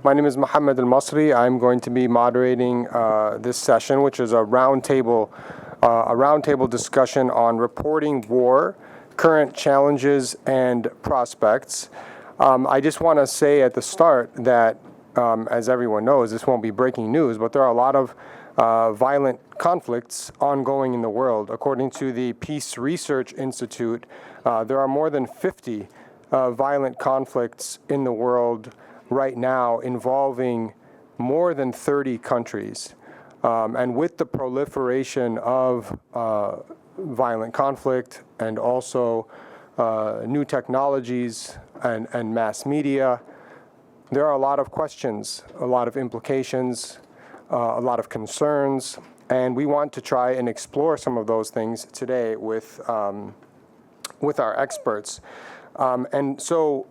My name is Mohammed Elmasry. I'm going to be moderating this session, which is a roundtable discussion on reporting war, current challenges, and prospects. I just want to say at the start that, as everyone knows, this won't be breaking news, but there are a lot of violent conflicts ongoing in the world. According to the Peace Research Institute, there are more than 50 violent conflicts in the world right now involving more than 30 countries. And with the proliferation of violent conflict and also new technologies and mass media, there are a lot of questions, a lot of implications, a lot of concerns, and we want to try and explore some of those things today with our experts. And so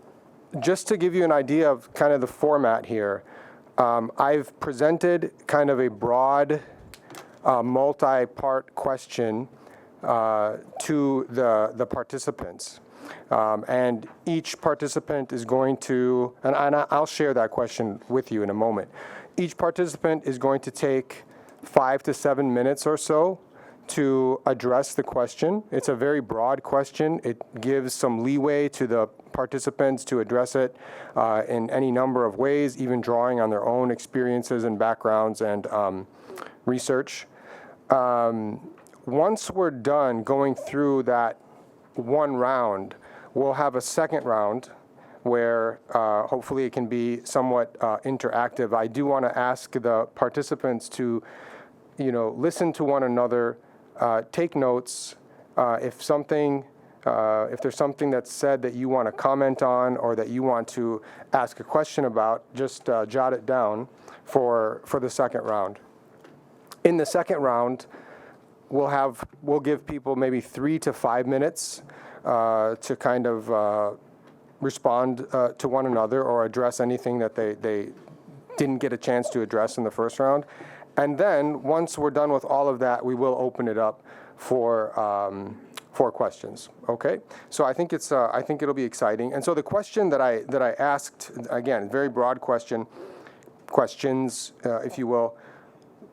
just to give you an idea of kind of the format here, I've presented kind of a broad multi-part question to the participants. And each participant is going to, and I'll share that question with you in a moment. Each participant is going to take 5 to 7 minutes or so to address the question. It's a very broad question. It gives some leeway to the participants to address it in any number of ways, even drawing on their own experiences and backgrounds and research. Once we're done going through that one round, we'll have a second round where hopefully it can be somewhat interactive. I do want to ask the participants to, listen to one another, take notes. If there's something that's said that you want to comment on or that you want to ask a question about, just jot it down for the second round. In the second round, we'll give people maybe 3 to 5 minutes to kind of respond to one another or address anything that they didn't get a chance to address in the first round. And then once we're done with all of that, we will open it up for questions. Okay, so I think it'll be exciting. And so the question that I asked, again, very broad questions, if you will.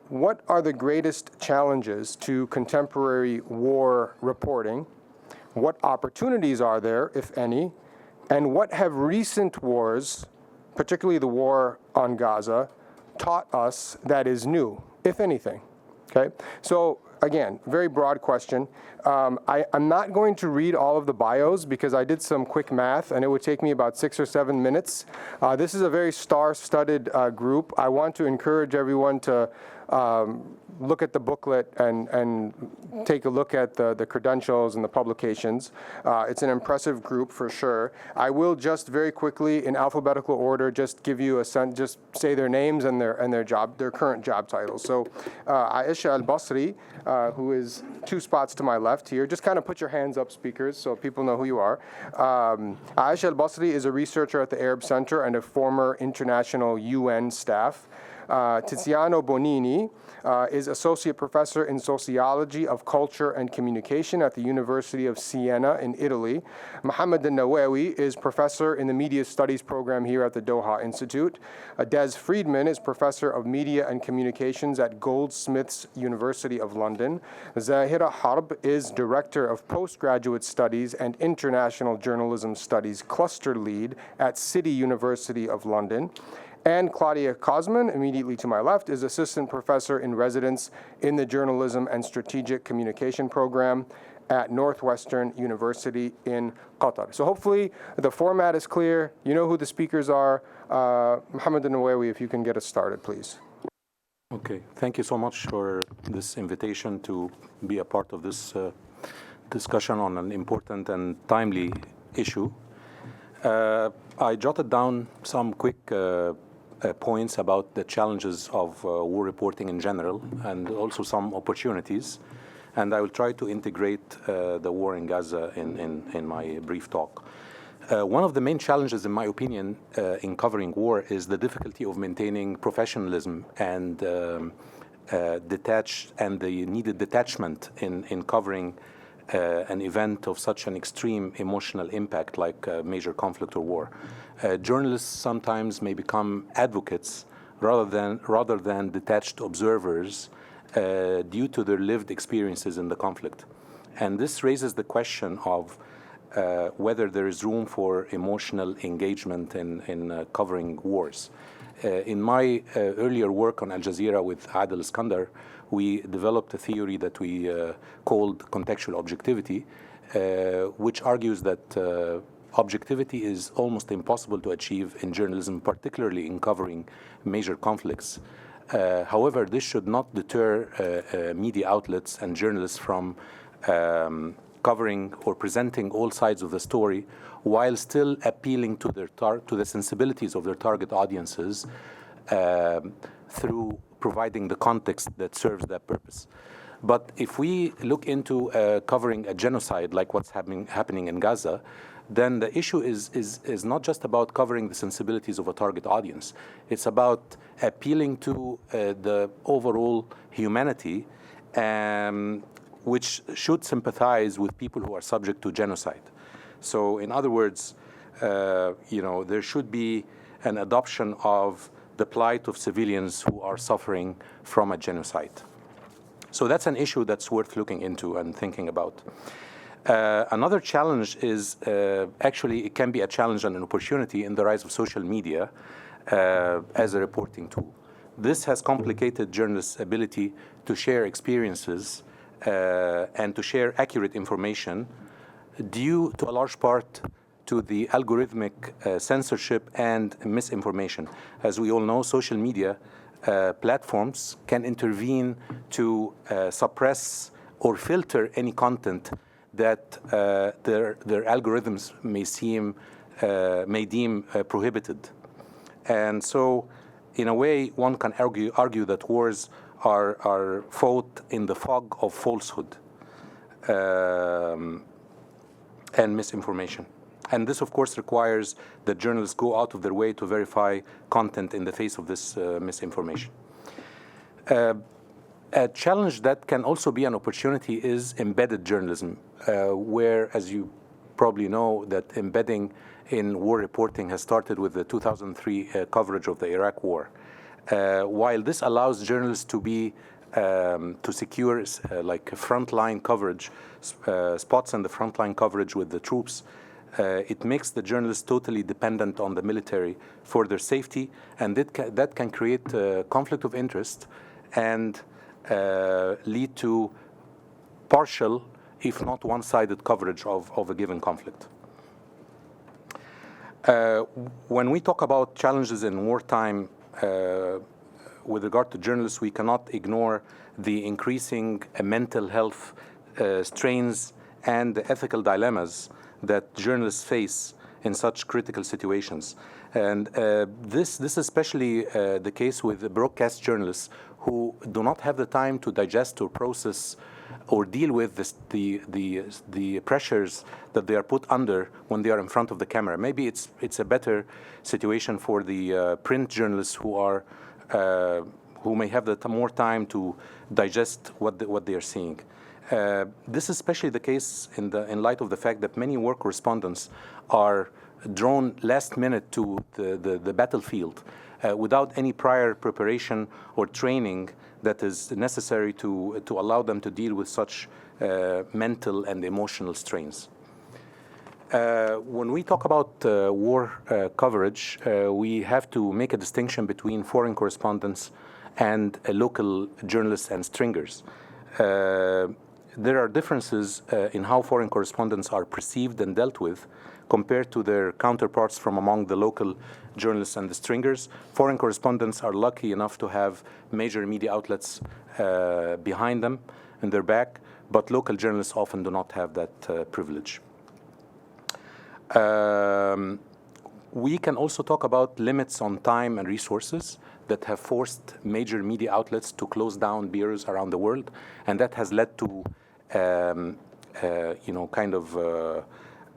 What are the greatest challenges to contemporary war reporting? What opportunities are there, if any? And what have recent wars, particularly the war on Gaza, taught us that is new, if anything? Okay, so again, very broad question. I'm not going to read all of the bios because I did some quick math and it would take me about 6 or 7 minutes. This is a very star-studded group. I want to encourage everyone to look at the booklet and take a look at the credentials and the publications. It's an impressive group for sure. I will just very quickly, in alphabetical order, just give you just say their names and their current job titles. So Aisha Al-Basri, who is 2 spots to my left here, just kind of put your hands up, speakers, so people know who you are. Aisha Al-Basri is a researcher at the Arab Center and a former international UN staff. Tiziano Bonini is Associate Professor in Sociology of Culture and Communication at the University of Siena in Italy. Mohammed Al-Nawaway is Professor in the Media Studies program here at the Doha Institute. Freedman is Professor of Media and Communications at Goldsmiths University of London. Zahera Harb is Director of Postgraduate Studies and International Journalism Studies Cluster Lead at City University of London. And Claudia Kozman, immediately to my left, is Assistant Professor in Residence in the Journalism and Strategic Communication Program at Northwestern University in Qatar. So hopefully the format is clear. You know who the speakers are. Mohammed Al-Nawaway, if you can get us started, please. Okay, thank you so much for this invitation to be a part of this discussion on an important and timely issue. I jotted down some quick points about the challenges of war reporting in general and also some opportunities. And I will try to integrate the war in Gaza in my brief talk. One of the main challenges, in my opinion, in covering war is the difficulty of maintaining professionalism and the needed detachment in covering an event of such an extreme emotional impact like a major conflict or war. Journalists sometimes may become advocates rather than detached observers due to their lived experiences in the conflict. And this raises the question of whether there is room for emotional engagement in covering wars. In my earlier work on Al Jazeera with Adel Iskandar, we developed a theory that we called contextual objectivity, which argues that objectivity is almost impossible to achieve in journalism, particularly in covering major conflicts. However, this should not deter media outlets and journalists from covering or presenting all sides of the story while still appealing to the sensibilities of their target audiences through providing the context that serves that purpose. But if we look into covering a genocide like what's happening in Gaza, then the issue is not just about covering the sensibilities of a target audience. It's about appealing to the overall humanity, which should sympathize with people who are subject to genocide. So in other words, there should be an adoption of the plight of civilians who are suffering from a genocide. So that's an issue that's worth looking into and thinking about. Another challenge is, actually, it can be a challenge and an opportunity in the rise of social media as a reporting tool. This has complicated journalists' ability to share experiences and to share accurate information due to a large part to the algorithmic censorship and misinformation. As we all know, social media platforms can intervene to suppress or filter any content that their algorithms may deem prohibited. And so, in a way, one can argue that wars are fought in the fog of falsehood and misinformation. And this, of course, requires that journalists go out of their way to verify content in the face of this misinformation. A challenge that can also be an opportunity is embedded journalism, where, as you probably know, that embedding in war reporting has started with the 2003 coverage of the Iraq War. While this allows journalists to secure like frontline coverage, spots in the frontline coverage with the troops, it makes the journalists totally dependent on the military for their safety, and that can create conflict of interest and lead to partial, if not one-sided coverage of a given conflict. When we talk about challenges in wartime with regard to journalists, we cannot ignore the increasing mental health strains and the ethical dilemmas that journalists face in such critical situations. And this is especially the case with the broadcast journalists who do not have the time to digest or process or deal with the pressures that they are put under when they are in front of the camera. Maybe it's a better situation for the print journalists who may have more time to digest what they are seeing. This is especially the case in light of the fact that many war correspondents are drawn last minute to the battlefield without any prior preparation or training that is necessary to allow them to deal with such mental and emotional strains. When we talk about war coverage, we have to make a distinction between foreign correspondents and local journalists and stringers. There are differences in how foreign correspondents are perceived and dealt with compared to their counterparts from among the local journalists and the stringers. Foreign correspondents are lucky enough to have major media outlets behind them in their back, but local journalists often do not have that privilege. We can also talk about limits on time and resources that have forced major media outlets to close down bureaus around the world, and that has led to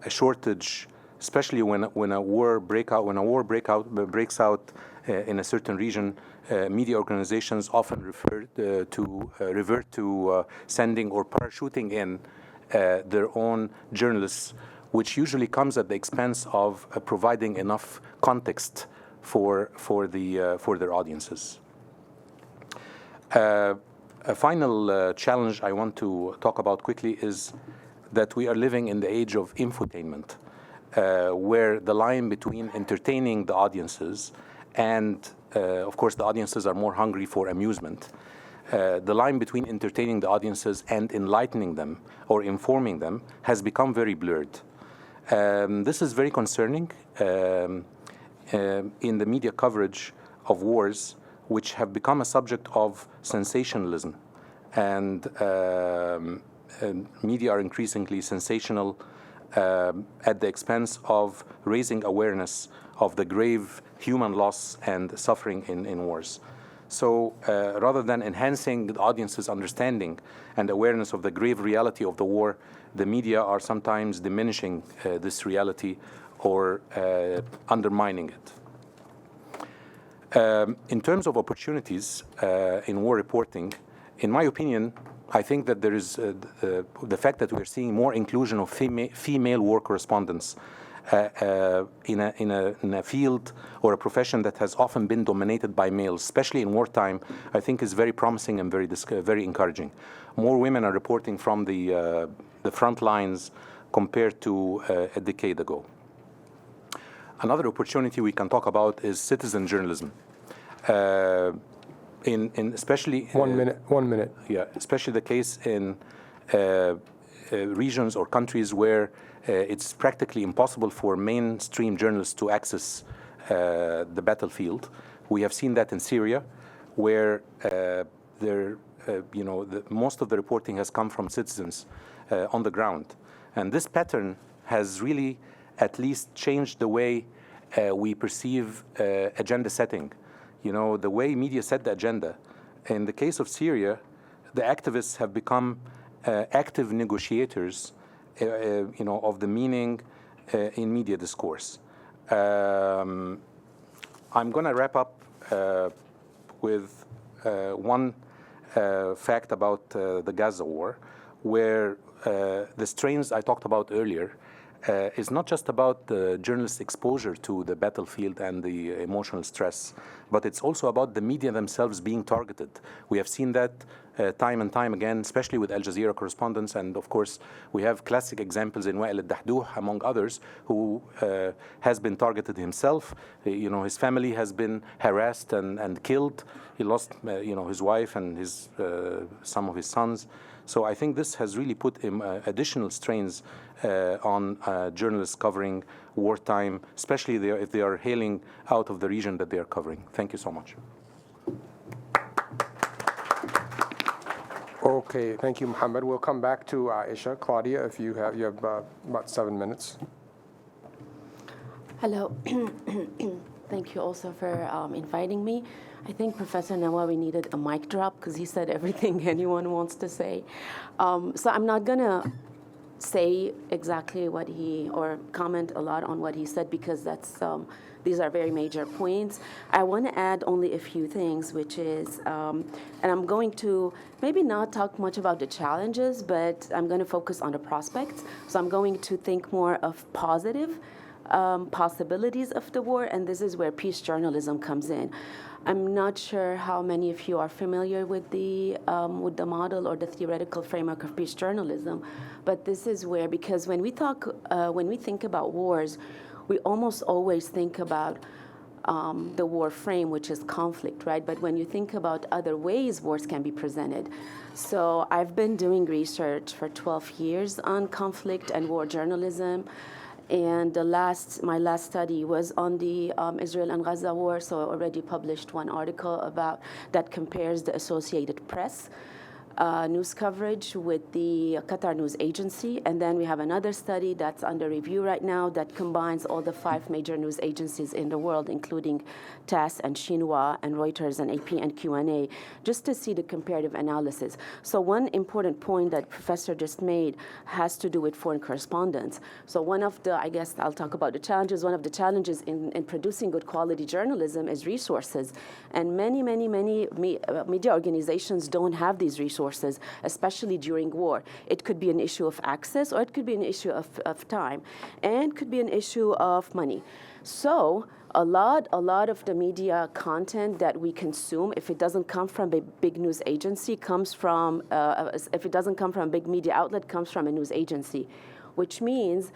a shortage, especially when a war breaks out in a certain region. Media organizations often revert to sending or parachuting in their own journalists, which usually comes at the expense of providing enough context for their audiences. A final challenge I want to talk about quickly is that we are living in the age of infotainment, where the line between entertaining the audiences and, of course, the audiences are more hungry for amusement. The line between entertaining the audiences and enlightening them or informing them has become very blurred. This is very concerning in the media coverage of wars, which have become a subject of sensationalism. And media are increasingly sensational at the expense of raising awareness of the grave human loss and suffering in wars. So rather than enhancing the audience's understanding and awareness of the grave reality of the war, the media are sometimes diminishing this reality or undermining it. In terms of opportunities in war reporting, in my opinion, I think that there is the fact that we're seeing more inclusion of female war correspondents in a field or a profession that has often been dominated by males, especially in wartime, I think is very promising and very encouraging. More women are reporting from the front lines compared to a decade ago. Another opportunity we can talk about is citizen journalism. Especially 1 minute. Yeah, especially the case in regions or countries where it's practically impossible for mainstream journalists to access the battlefield. We have seen that in Syria, where most of the reporting has come from citizens on the ground, and this pattern has really at least changed the way we perceive agenda setting. The way media set the agenda. In the case of Syria, the activists have become active negotiators, of the meaning in media discourse. I'm going to wrap up with one fact about the Gaza war, where the strains I talked about earlier is not just about the journalist's exposure to the battlefield and the emotional stress, but it's also about the media themselves being targeted. We have seen that time and time again, especially with Al Jazeera correspondents, and of course we have classic examples in Wa'il al-Dahdouh, among others, who has been targeted himself. His family has been harassed and killed. He lost his wife and some of his sons. So I think this has really put additional strains on journalists covering wartime, especially if they are hailing out of the region that they are covering. Thank you so much. Okay, thank you, Mohammed. We'll come back to Aisha. Claudia, if you have about 7 minutes. Hello. Thank you also for inviting me. I think Professor Nawaway needed a mic drop because he said everything anyone wants to say. So I'm not going to say exactly or comment a lot on what he said, because these are very major points. I want to add only a few things, which is, and I'm going to maybe not talk much about the challenges, but I'm going to focus on the prospects. So I'm going to think more of positive possibilities of the war, and this is where peace journalism comes in. I'm not sure how many of you are familiar with the model or the theoretical framework of peace journalism, but this is where, because when we think about wars, we almost always think about the war frame, which is conflict, right? But when you think about other ways wars can be presented. So I've been doing research for 12 years on conflict and war journalism. And my last study was on the Israel and Gaza war, so I already published one article that compares the Associated Press news coverage with the Qatar News Agency. And then we have another study that's under review right now that combines all the 5 major news agencies in the world, including TASS and Xinhua and Reuters and AP and Q&A, just to see the comparative analysis. So one important point that Professor just made has to do with foreign correspondence. So I guess I'll talk about the challenges. One of the challenges in producing good quality journalism is resources. And many media organizations don't have these resources. resources, especially during war. It could be an issue of access, or it could be an issue of time, and could be an issue of money. So a lot of the media content that we consume, if it doesn't come from a big news agency, comes from, if it doesn't come from a big media outlet, comes from a news agency, which means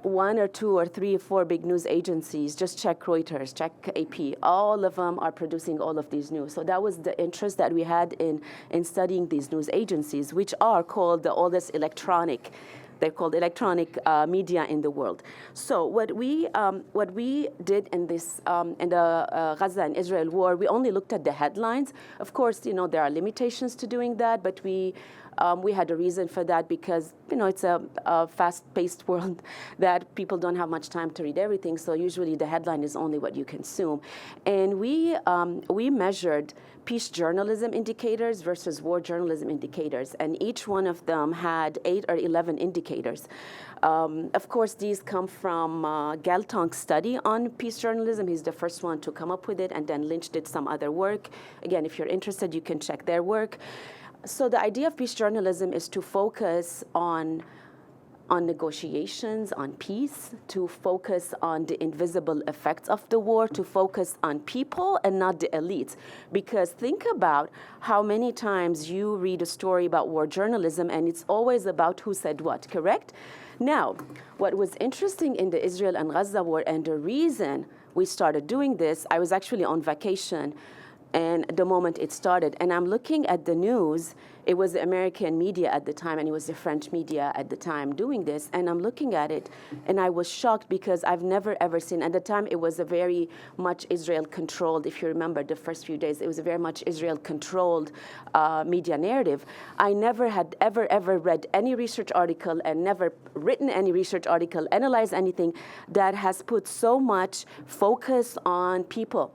1 or 2 or 3 or 4 big news agencies, just check Reuters, check AP, all of them are producing all of these news. So that was the interest that we had in studying these news agencies, which are called the oldest electronic, they're called electronic media in the world. So what we did in this in the Gaza and Israel war, we only looked at the headlines. Of course, you know, there are limitations to doing that, but we had a reason for that because, you know, it's a fast-paced world that people don't have much time to read everything. So usually the headline is only what you consume. And we measured peace journalism indicators versus war journalism indicators. And each one of them had 8 or 11 indicators. Of course, these come from Galtong's study on peace journalism. He's the first one to come up with it, and then Lynch did some other work. Again, if you're interested, you can check their work. So the idea of peace journalism is to focus on negotiations, on peace, to focus on the invisible effects of the war, to focus on people and not the elites. Because think about how many times you read a story about war journalism and it's always about who said what, correct? Now, what was interesting in the Israel and Gaza war, and the reason we started doing this, I was actually on vacation and the moment it started, and I'm looking at the news. It was the American media at the time, and it was the French media at the time doing this, and I'm looking at it, and I was shocked because I've never ever seen, at the time it was a very much Israel-controlled, if you remember the first few days, it was a very much Israel-controlled media narrative. I never had ever read any research article and never written any research article, analyzed anything that has put so much focus on people.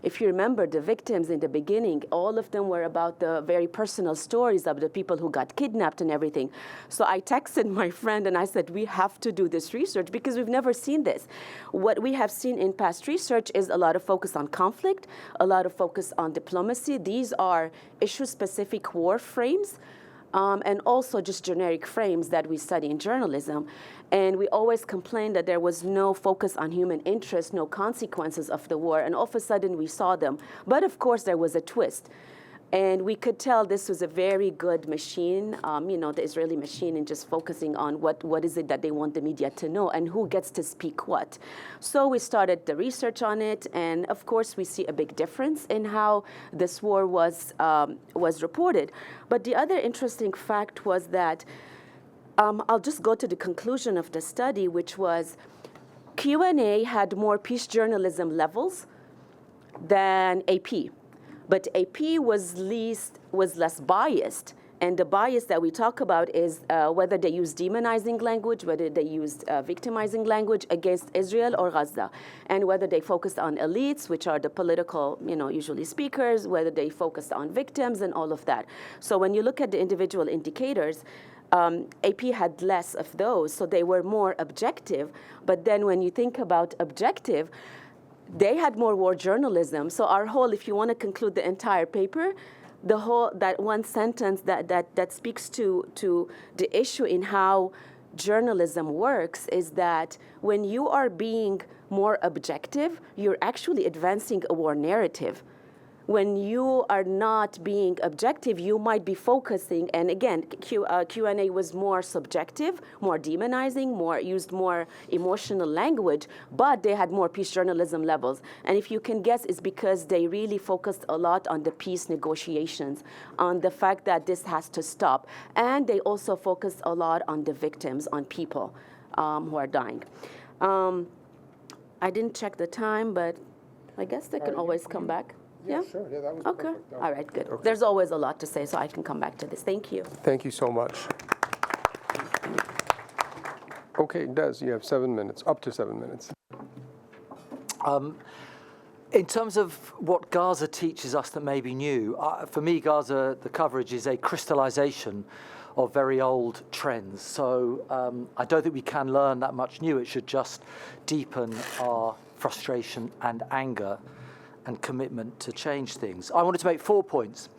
If you remember the victims in the beginning, all of them were about the very personal stories of the people who got kidnapped and everything. So I texted my friend and I said, we have to do this research because we've never seen this. What we have seen in past research is a lot of focus on conflict, a lot of focus on diplomacy. These are issue-specific war frames. And also just generic frames that we study in journalism. And we always complained that there was no focus on human interest, no consequences of the war, and all of a sudden we saw them. But of course there was a twist. And we could tell this was a very good machine, you know, the Israeli machine, in just focusing on what is it that they want the media to know and who gets to speak what. So we started the research on it, and of course we see a big difference in how this war was reported. But the other interesting fact was that, I'll just go to the conclusion of the study, which was Q&A had more peace journalism levels than AP. But AP was less biased. And the bias that we talk about is whether they use demonizing language, whether they used victimizing language against Israel or Gaza, and whether they focused on elites, which are the political, you know, usually speakers, whether they focused on victims and all of that. So when you look at the individual indicators, AP had less of those, so they were more objective. But then when you think about objective, they had more war journalism. So our whole, if you want to conclude the entire paper, the whole, that one sentence that speaks to the issue in how journalism works is that when you are being more objective, you're actually advancing a war narrative. When you are not being objective, you might be focusing, and again, Q&A was more subjective, more demonizing, used more emotional language, but they had more peace journalism levels. And if you can guess, it's because they really focused a lot on the peace negotiations, on the fact that this has to stop. And they also focused a lot on the victims, on people who are dying. I didn't check the time, but I guess they can always come back. Yeah, sure. Yeah, that was okay. Perfect. All right, good. Okay. There's always a lot to say, so I can come back to this. Thank you. Thank you so much. Okay, Des, you have 7 minutes, up to 7 minutes. In terms of what Gaza teaches us that may be new, for me, Gaza, the coverage is a crystallization of very old trends. So I don't think we can learn that much new. It should just deepen our frustration and anger and commitment to change things. I wanted to make 4 points.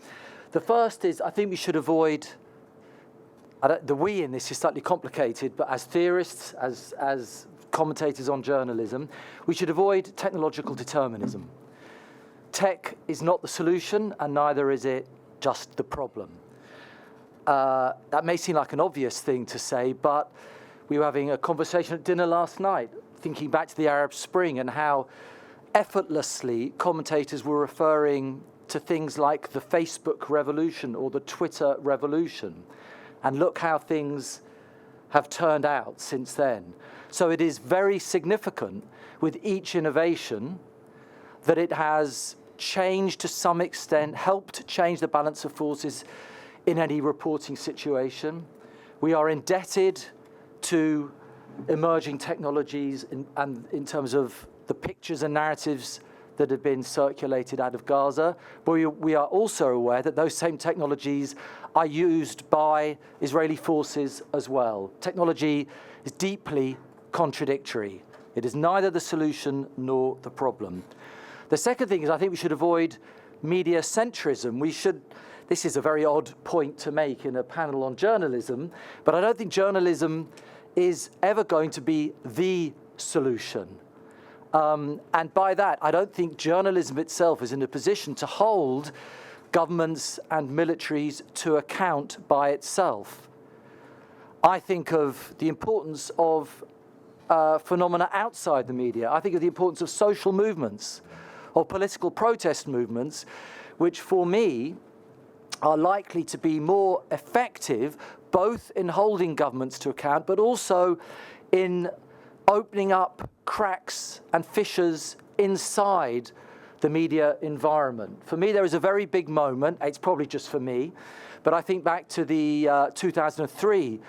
The first is I think we should avoid, the we in this is slightly complicated, but as theorists, as commentators on journalism, we should avoid technological determinism. Tech is not the solution, and neither is it just the problem. That may seem like an obvious thing to say, but we were having a conversation at dinner last night, thinking back to the Arab Spring and how effortlessly commentators were referring to things like the Facebook revolution or the Twitter revolution. And look how things have turned out since then. So it is very significant with each innovation that it has changed to some extent, helped change the balance of forces in any reporting situation. We are indebted to emerging technologies in terms of the pictures and narratives that have been circulated out of Gaza, but we are also aware that those same technologies are used by Israeli forces as well. Technology is deeply contradictory. It is neither the solution nor the problem. The second thing is I think we should avoid media centrism. This is a very odd point to make in a panel on journalism, but I don't think journalism is ever going to be the solution. And by that, I don't think journalism itself is in a position to hold governments and militaries to account by itself. I think of the importance of phenomena outside the media. I think of the importance of social movements, of political protest movements, which for me are likely to be more effective, both in holding governments to account, but also in opening up cracks and fissures inside the media environment. For me, there is a very big moment, it's probably just for me, but I think back to the 2003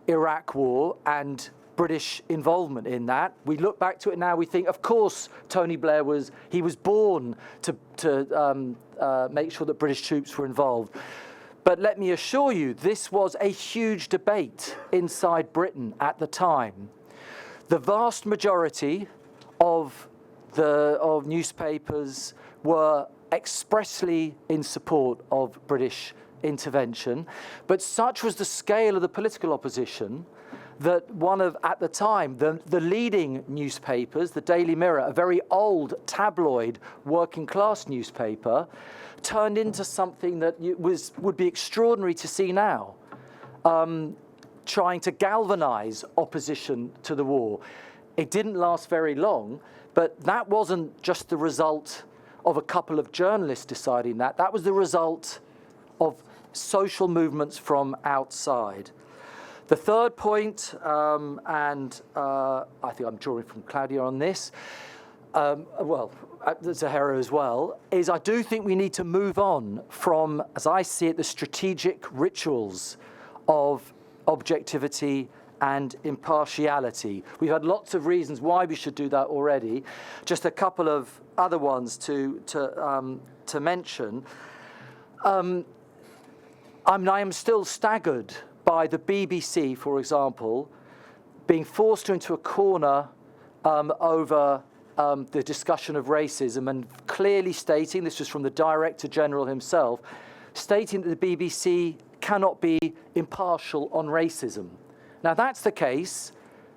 Iraq War and British involvement in that. We look back to it now, we think, of course, Tony Blair was born to make sure that British troops were involved. But let me assure you, this was a huge debate inside Britain at the time. The vast majority of newspapers were expressly in support of British intervention, but such was the scale of the political opposition that at the time, the leading newspapers, the Daily Mirror, a very old tabloid working class newspaper, turned into something that would be extraordinary to see now, trying to galvanize opposition to the war. It didn't last very long, but that wasn't just the result of a couple of journalists deciding that. That was the result of social movements from outside. The third point, and I think I'm drawing from Claudia on this, Zahera as well, is I do think we need to move on from, as I see it, the strategic rituals of objectivity and impartiality. We've had lots of reasons why we should do that already. Just a couple of other ones to mention. I am still staggered by the BBC, for example, being forced into a corner over the discussion of racism and clearly stating, this was from the Director General himself, stating that the BBC cannot be impartial on racism. Now, that's the case.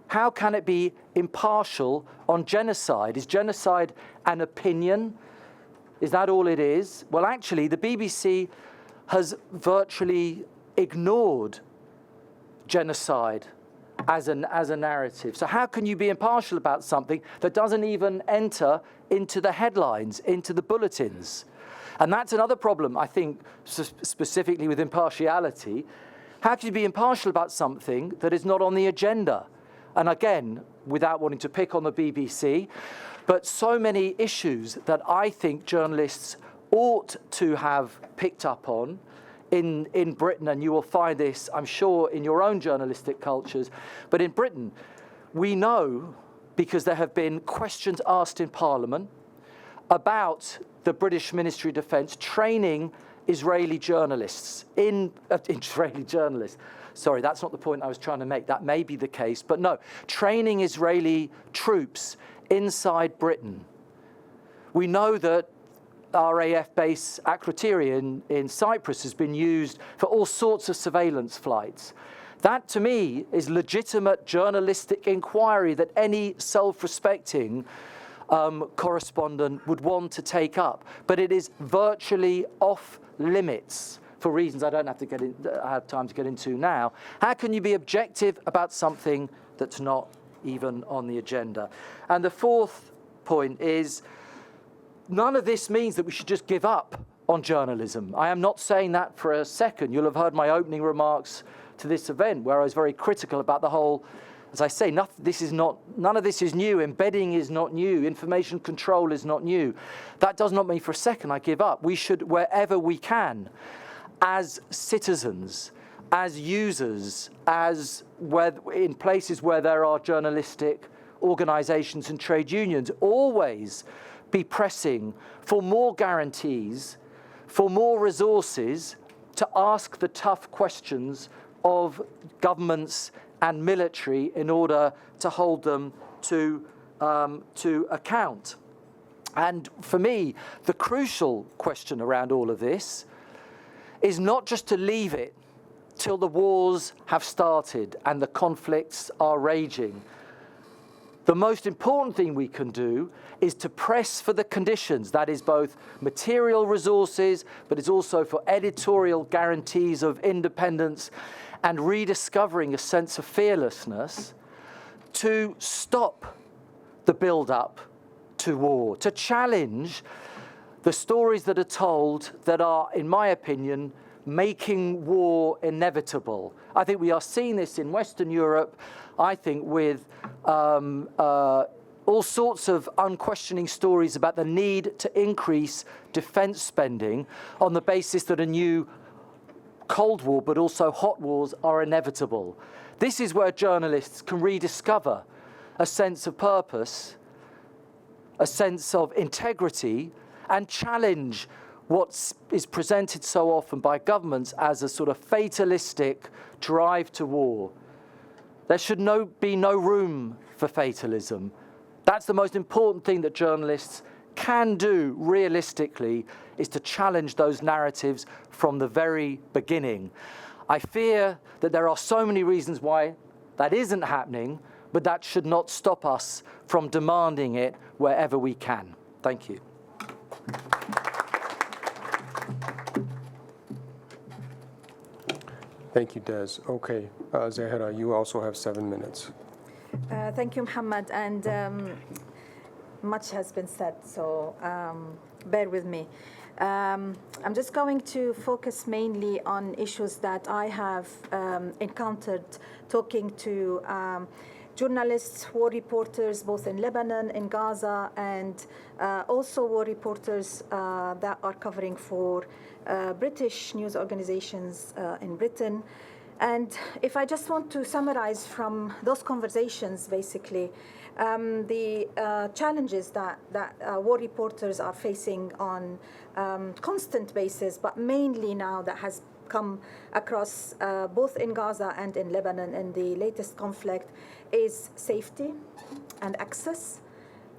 How can it be impartial on genocide? Is genocide an opinion? Is that all it is? Well, actually, the BBC has virtually ignored genocide as a narrative. So how can you be impartial about something that doesn't even enter into the headlines, into the bulletins? And that's another problem, I think, specifically with impartiality. How can you be impartial about something that is not on the agenda? And again, without wanting to pick on the BBC, but so many issues that I think journalists ought to have picked up on in Britain, and you will find this, I'm sure, in your own journalistic cultures. But in Britain, we know, because there have been questions asked in Parliament about the British Ministry of Defence training Israeli journalists, Israeli journalists. Sorry, that's not the point I was trying to make. That may be the case, but no, training Israeli troops inside Britain. We know that RAF base Akrotiri in Cyprus has been used for all sorts of surveillance flights. That, to me, is legitimate journalistic inquiry that any self-respecting correspondent would want to take up. But it is virtually off limits for reasons I don't have time to get into now. How can you be objective about something that's not even on the agenda? And the fourth point is, none of this means that we should just give up on journalism. I am not saying that for a second. You'll have heard my opening remarks to this event where I was very critical about the whole, as I say, none of this is new. Embedding is not new. Information control is not new. That does not mean for a second I give up. We should, wherever we can, as citizens, as users, in places where there are journalistic organizations and trade unions, always be pressing for more guarantees, for more resources to ask the tough questions of governments and military in order to hold them to account. And for me, the crucial question around all of this is not just to leave it till the wars have started and the conflicts are raging. The most important thing we can do is to press for the conditions, that is both material resources, but it's also for editorial guarantees of independence and rediscovering a sense of fearlessness to stop the build-up to war, to challenge the stories that are told that are, in my opinion, making war inevitable. I think we are seeing this in Western Europe, I think with all sorts of unquestioning stories about the need to increase defense spending on the basis that a new Cold War, but also hot wars, are inevitable. This is where journalists can rediscover a sense of purpose, a sense of integrity, and challenge what is presented so often by governments as a sort of fatalistic drive to war. There should be no room for fatalism. That's the most important thing that journalists can do realistically, is to challenge those narratives from the very beginning. I fear that there are so many reasons why that isn't happening, but that should not stop us from demanding it wherever we can. Thank you. Thank you, Des. Okay, Zahera, you also have 7 minutes. Thank you, Mohammed, and much has been said, so bear with me. I'm just going to focus mainly on issues that I have encountered talking to journalists, war reporters, both in Lebanon, in Gaza, and also war reporters that are covering for British news organizations in Britain. And if I just want to summarize from those conversations, basically, the challenges that war reporters are facing on constant basis, but mainly now that has come across both in Gaza and in Lebanon in the latest conflict, is safety and access.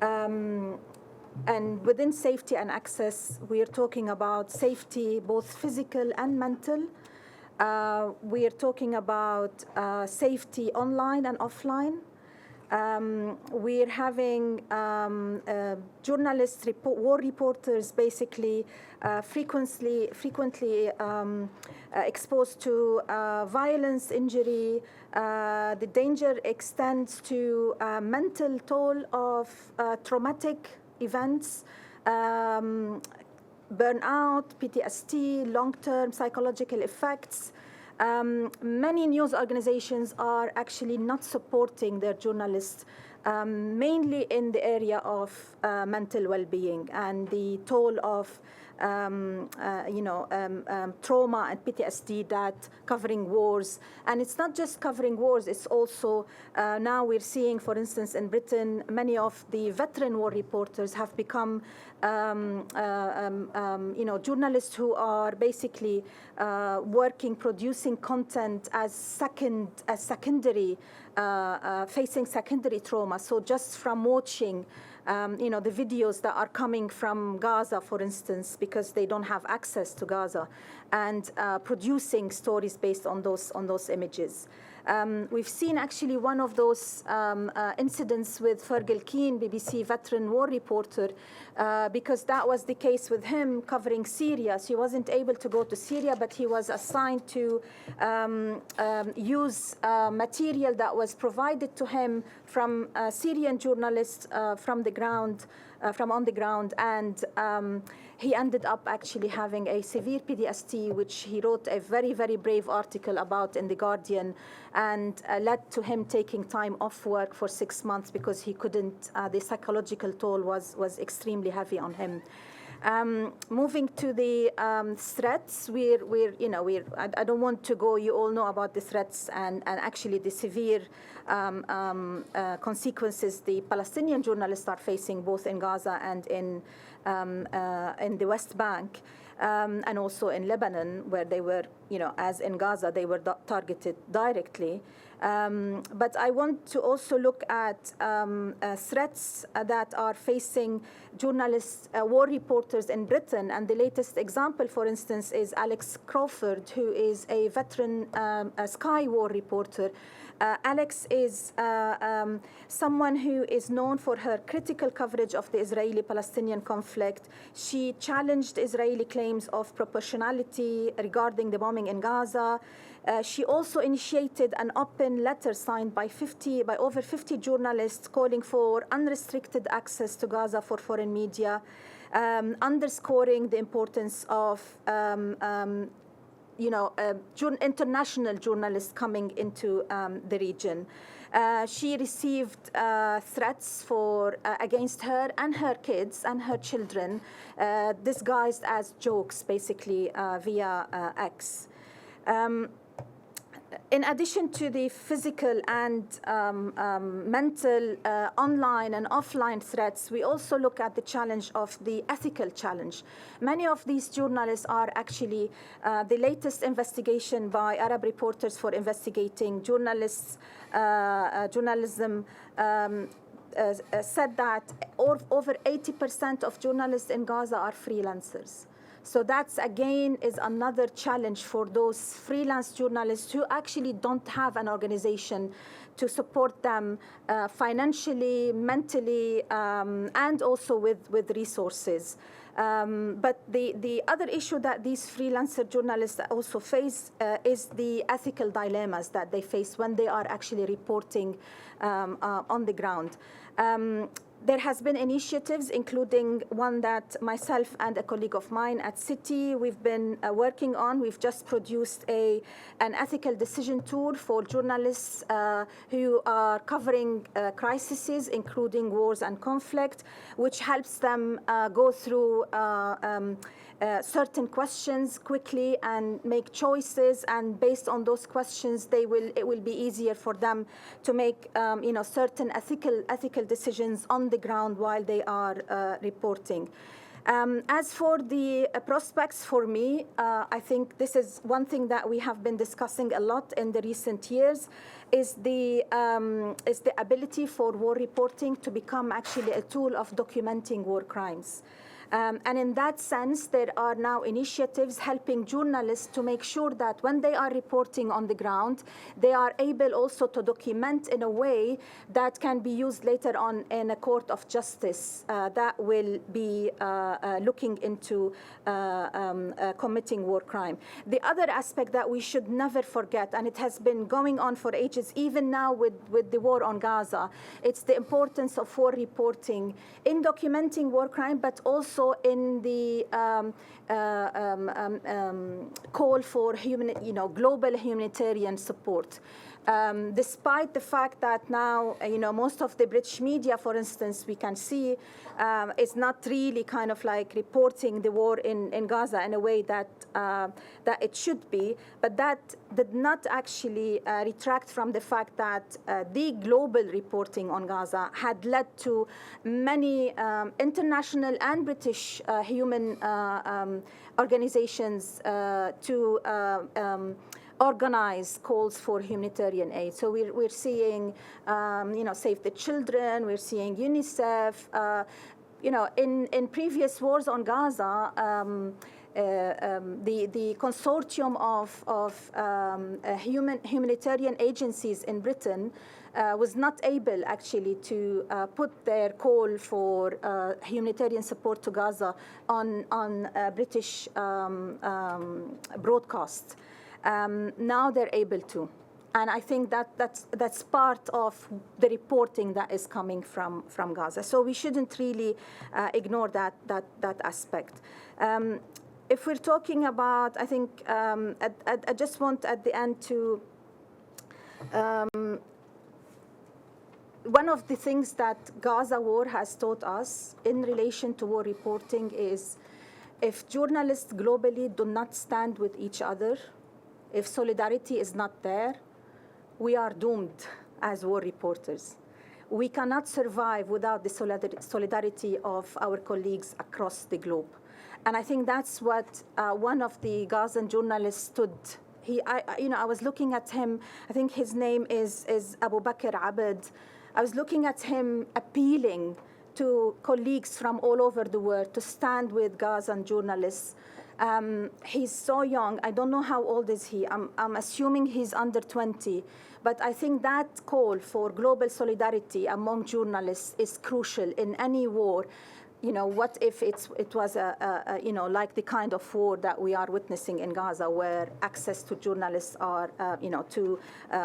And within safety and access, we are talking about safety, both physical and mental. We are talking about safety online and offline. We're having journalists, war reporters, basically frequently exposed to violence, injury. The danger extends to mental toll of traumatic events, burnout, PTSD, long-term psychological effects. Many news organizations are actually not supporting their journalists, mainly in the area of mental well-being and the toll of trauma and PTSD that covering wars. And it's not just covering wars, it's also now we're seeing, for instance, in Britain, many of the veteran war reporters have become journalists who are basically working, producing content as secondary, facing secondary trauma. So just from watching the videos that are coming from Gaza, for instance, because they don't have access to Gaza, and producing stories based on those images. We've seen actually one of those incidents with Fergal Keane, BBC veteran war reporter, because that was the case with him covering Syria. So he wasn't able to go to Syria, but he was assigned to use material that was provided to him from Syrian journalists from on the ground, and he ended up actually having a severe PTSD, which he wrote a very, very brave article about in The Guardian, and led to him taking time off work for 6 months because he couldn't, the psychological toll was extremely heavy on him. Moving to the threats, I don't want to go, you all know about the threats and actually the severe consequences the Palestinian journalists are facing both in Gaza and in the West Bank, and also in Lebanon, where they were, as in Gaza, they were targeted directly. But I want to also look at threats that are facing journalists, war reporters in Britain. And the latest example, for instance, is Alex Crawford, who is a veteran Sky war reporter. Alex is someone who is known for her critical coverage of the Israeli-Palestinian conflict. She challenged Israeli claims of proportionality regarding the bombing in Gaza. She also initiated an open letter signed by over 50 journalists calling for unrestricted access to Gaza for foreign media, underscoring the importance of international journalists coming into the region. She received threats against her and her kids and her children, disguised as jokes, basically, via X. In addition to the physical and mental online and offline threats, we also look at the challenge of the ethical challenge. Many of these journalists are actually the latest investigation by Arab Reporters for Investigating Journalism said that over 80% of journalists in Gaza are freelancers. So that's, again, is another challenge for those freelance journalists who actually don't have an organization to support them financially, mentally, and also with resources. But the other issue that these freelancer journalists also face is the ethical dilemmas that they face when they are actually reporting on the ground. There has been initiatives, including one that myself and a colleague of mine at City we've been working on. We've just produced an ethical decision tool for journalists who are covering crises, including wars and conflict, which helps them go through certain questions quickly and make choices, and based on those questions, it will be easier for them to make certain ethical decisions on the ground while they are reporting. As for the prospects for me, I think this is one thing that we have been discussing a lot in the recent years, is the ability for war reporting to become actually a tool of documenting war crimes. And in that sense, there are now initiatives helping journalists to make sure that when they are reporting on the ground, they are able also to document in a way that can be used later on in a court of justice that will be looking into committing war crime. The other aspect that we should never forget, and it has been going on for ages, even now with the war on Gaza, it's the importance of war reporting in documenting war crime, but also in the call for global humanitarian support. Despite the fact that now, most of the British media, for instance, we can see is not really kind of like reporting the war in Gaza in a way that it should be, but that did not actually retract from the fact that the global reporting on Gaza had led to many international and British human organizations to organized calls for humanitarian aid. So we're seeing, Save the Children, we're seeing UNICEF. In previous wars on Gaza, the consortium of humanitarian agencies in Britain was not able actually to put their call for humanitarian support to Gaza on British broadcast. Now they're able to. And I think that's part of the reporting that is coming from Gaza. So we shouldn't really ignore that aspect. If we're talking about, I think I just want at the end to, one of the things that Gaza war has taught us in relation to war reporting is if journalists globally do not stand with each other, if solidarity is not there, we are doomed as war reporters. We cannot survive without the solidarity of our colleagues across the globe. And I think that's what one of the Gazan journalists stood. I was looking at him. I think his name is Abu Bakr Abed. I was looking at him appealing to colleagues from all over the world to stand with Gazan journalists. He's so young. I don't know how old is he. I'm assuming he's under 20. But I think that call for global solidarity among journalists is crucial in any war. What if it was like the kind of war that we are witnessing in Gaza, where access to journalists to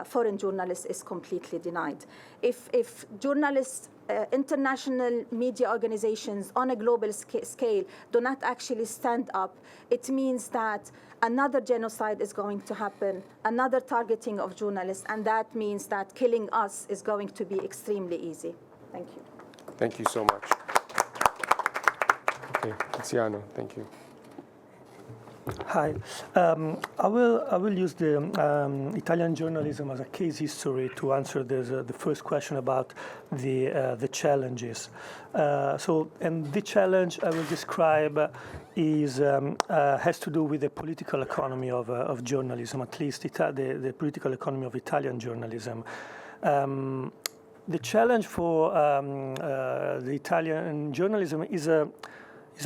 foreign journalists is completely denied. If journalists, international media organizations on a global scale do not actually stand up, it means that another genocide is going to happen, another targeting of journalists, and that means that killing us is going to be extremely easy. Thank you. Thank you so much. Okay, Tiziano, thank you. Hi. I will use the Italian journalism as a case history to answer the first question about the challenges. And the challenge I will describe has to do with the political economy of journalism, at least the political economy of Italian journalism. The challenge for the Italian journalism is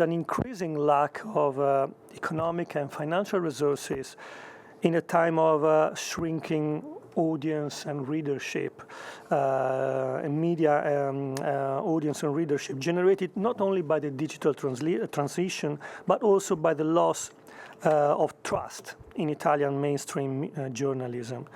an increasing lack of economic and financial resources in a time of shrinking audience and readership, and media audience and readership generated not only by the digital transition, but also by the loss of trust in Italian mainstream journalism.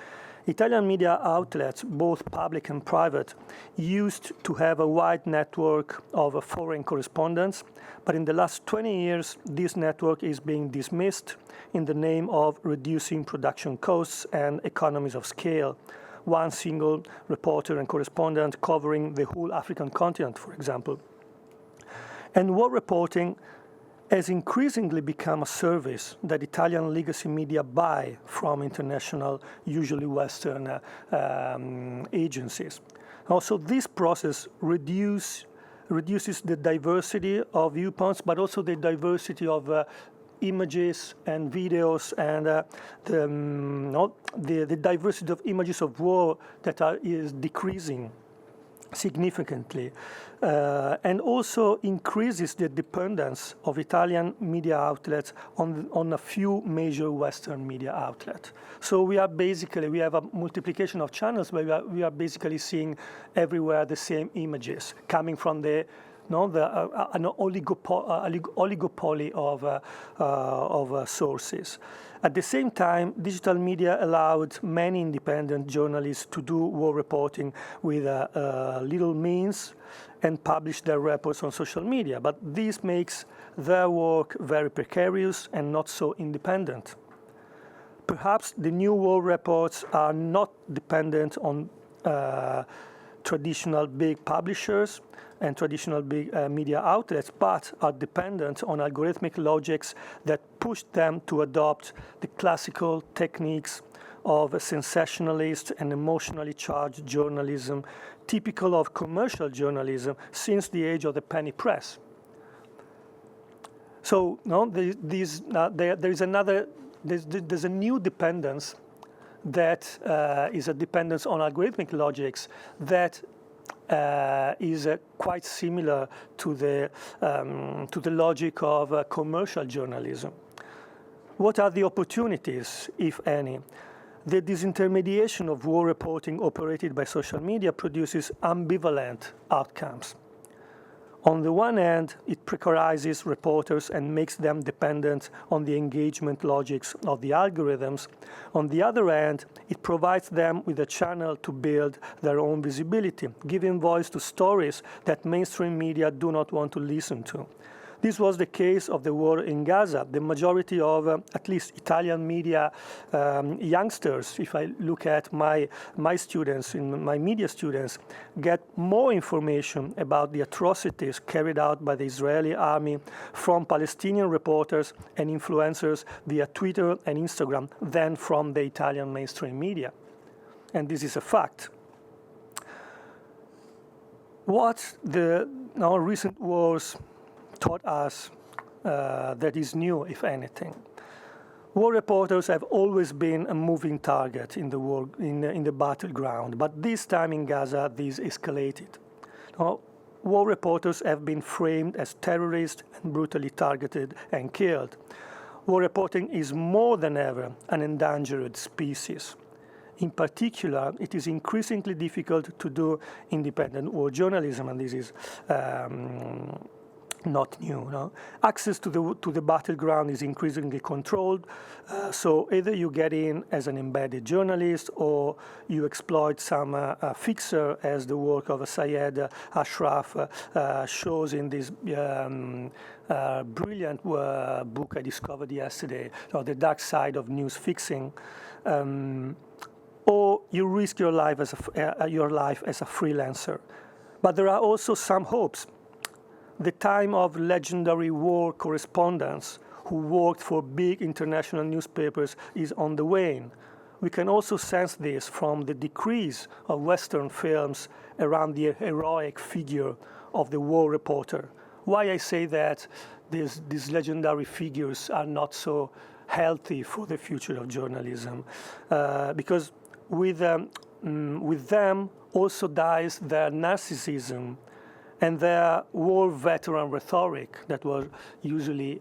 Italian media outlets, both public and private, used to have a wide network of foreign correspondents, but in the last 20 years, this network is being dismissed in the name of reducing production costs and economies of scale. One single reporter and correspondent covering the whole African continent, for example. And war reporting has increasingly become a service that Italian legacy media buy from international, usually Western agencies. Also, this process reduces the diversity of viewpoints, but also the diversity of images and videos, and the diversity of images of war that is decreasing significantly, and also increases the dependence of Italian media outlets on a few major Western media outlets. So we have a multiplication of channels where we are basically seeing everywhere the same images coming from an oligopoly of sources. At the same time, digital media allowed many independent journalists to do war reporting with little means and publish their reports on social media. But this makes their work very precarious and not so independent. Perhaps the new war reports are not dependent on traditional big publishers and traditional big media outlets, but are dependent on algorithmic logics that push them to adopt the classical techniques of sensationalist and emotionally charged journalism, typical of commercial journalism since the age of the penny press. So there's a new dependence that is a dependence on algorithmic logics that is quite similar to the logic of commercial journalism. What are the opportunities, if any? The disintermediation of war reporting operated by social media produces ambivalent outcomes. On the one hand, it precarizes reporters and makes them dependent on the engagement logics of the algorithms. On the other hand, it provides them with a channel to build their own visibility, giving voice to stories that mainstream media do not want to listen to. This was the case of the war in Gaza. The majority of, at least Italian media youngsters, if I look at my students, my media students, get more information about the atrocities carried out by the Israeli army from Palestinian reporters and influencers via Twitter and Instagram than from the Italian mainstream media. And this is a fact. What our recent wars taught us that is new, if anything. War reporters have always been a moving target in the war, in the battleground, but this time in Gaza, this escalated. Now, war reporters have been framed as terrorists and brutally targeted and killed. War reporting is more than ever an endangered species. In particular, it is increasingly difficult to do independent war journalism, and this is not new. No? Access to the battleground is increasingly controlled, so either you get in as an embedded journalist or you exploit some fixer, as the work of Syed Ashraf shows in this brilliant book I discovered yesterday, The Dark Side of News Fixing. Or you risk your life as a freelancer. But there are also some hopes. The time of legendary war correspondents who worked for big international newspapers is on the wane. We can also sense this from the decrease of Western films around the heroic figure of the war reporter. Why I say that these legendary figures are not so healthy for the future of journalism, because with them also dies their narcissism and their war veteran rhetoric that was usually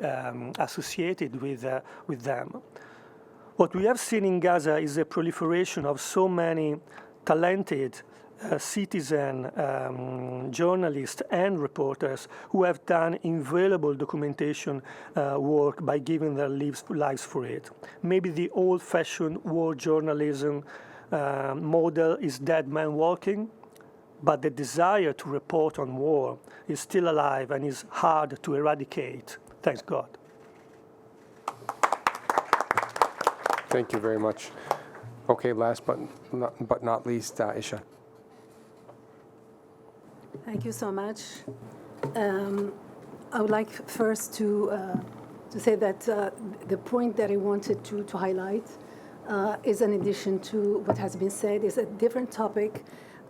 associated with them. What we have seen in Gaza is a proliferation of so many talented citizen journalists and reporters who have done invaluable documentation work by giving their lives for it. Maybe the old-fashioned war journalism model is dead man walking, but the desire to report on war is still alive and is hard to eradicate. Thanks God. Thank you very much. Okay, last but not least, Isha. Thank you so much. I would like first to say that the point that I wanted to highlight is in addition to what has been said, is a different topic.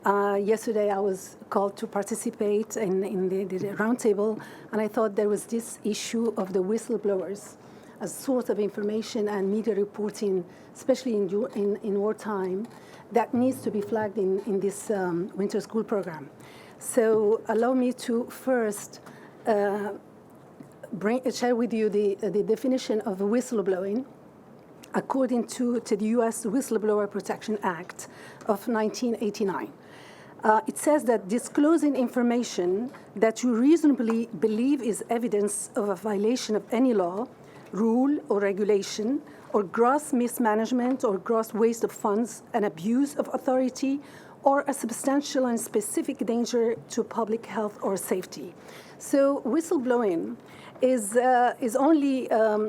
Yesterday I was called to participate in the roundtable, and I thought there was this issue of the whistleblowers as source of information and media reporting, especially in wartime, that needs to be flagged in this winter school program. So allow me to first share with you the definition of whistleblowing according to the U.S. Whistleblower Protection Act of 1989. It says that disclosing information that you reasonably believe is evidence of a violation of any law, rule, or regulation, or gross mismanagement or gross waste of funds, an abuse of authority, or a substantial and specific danger to public health or safety. So whistleblowing is only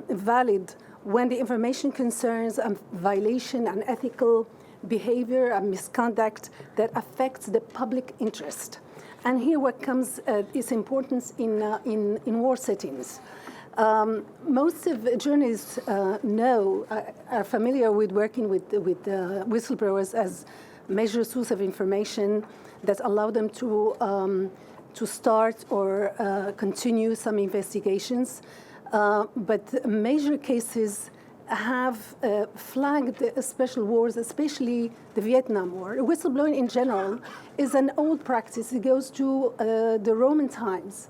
valid when the information concerns a violation, an ethical behavior, a misconduct that affects the public interest. And here what comes its importance in war settings. Most of the journalists are familiar with working with whistleblowers as major source of information that allow them to start or continue some investigations. But major cases have flagged special wars, especially the Vietnam War. Whistleblowing in general is an old practice. It goes to the Roman times.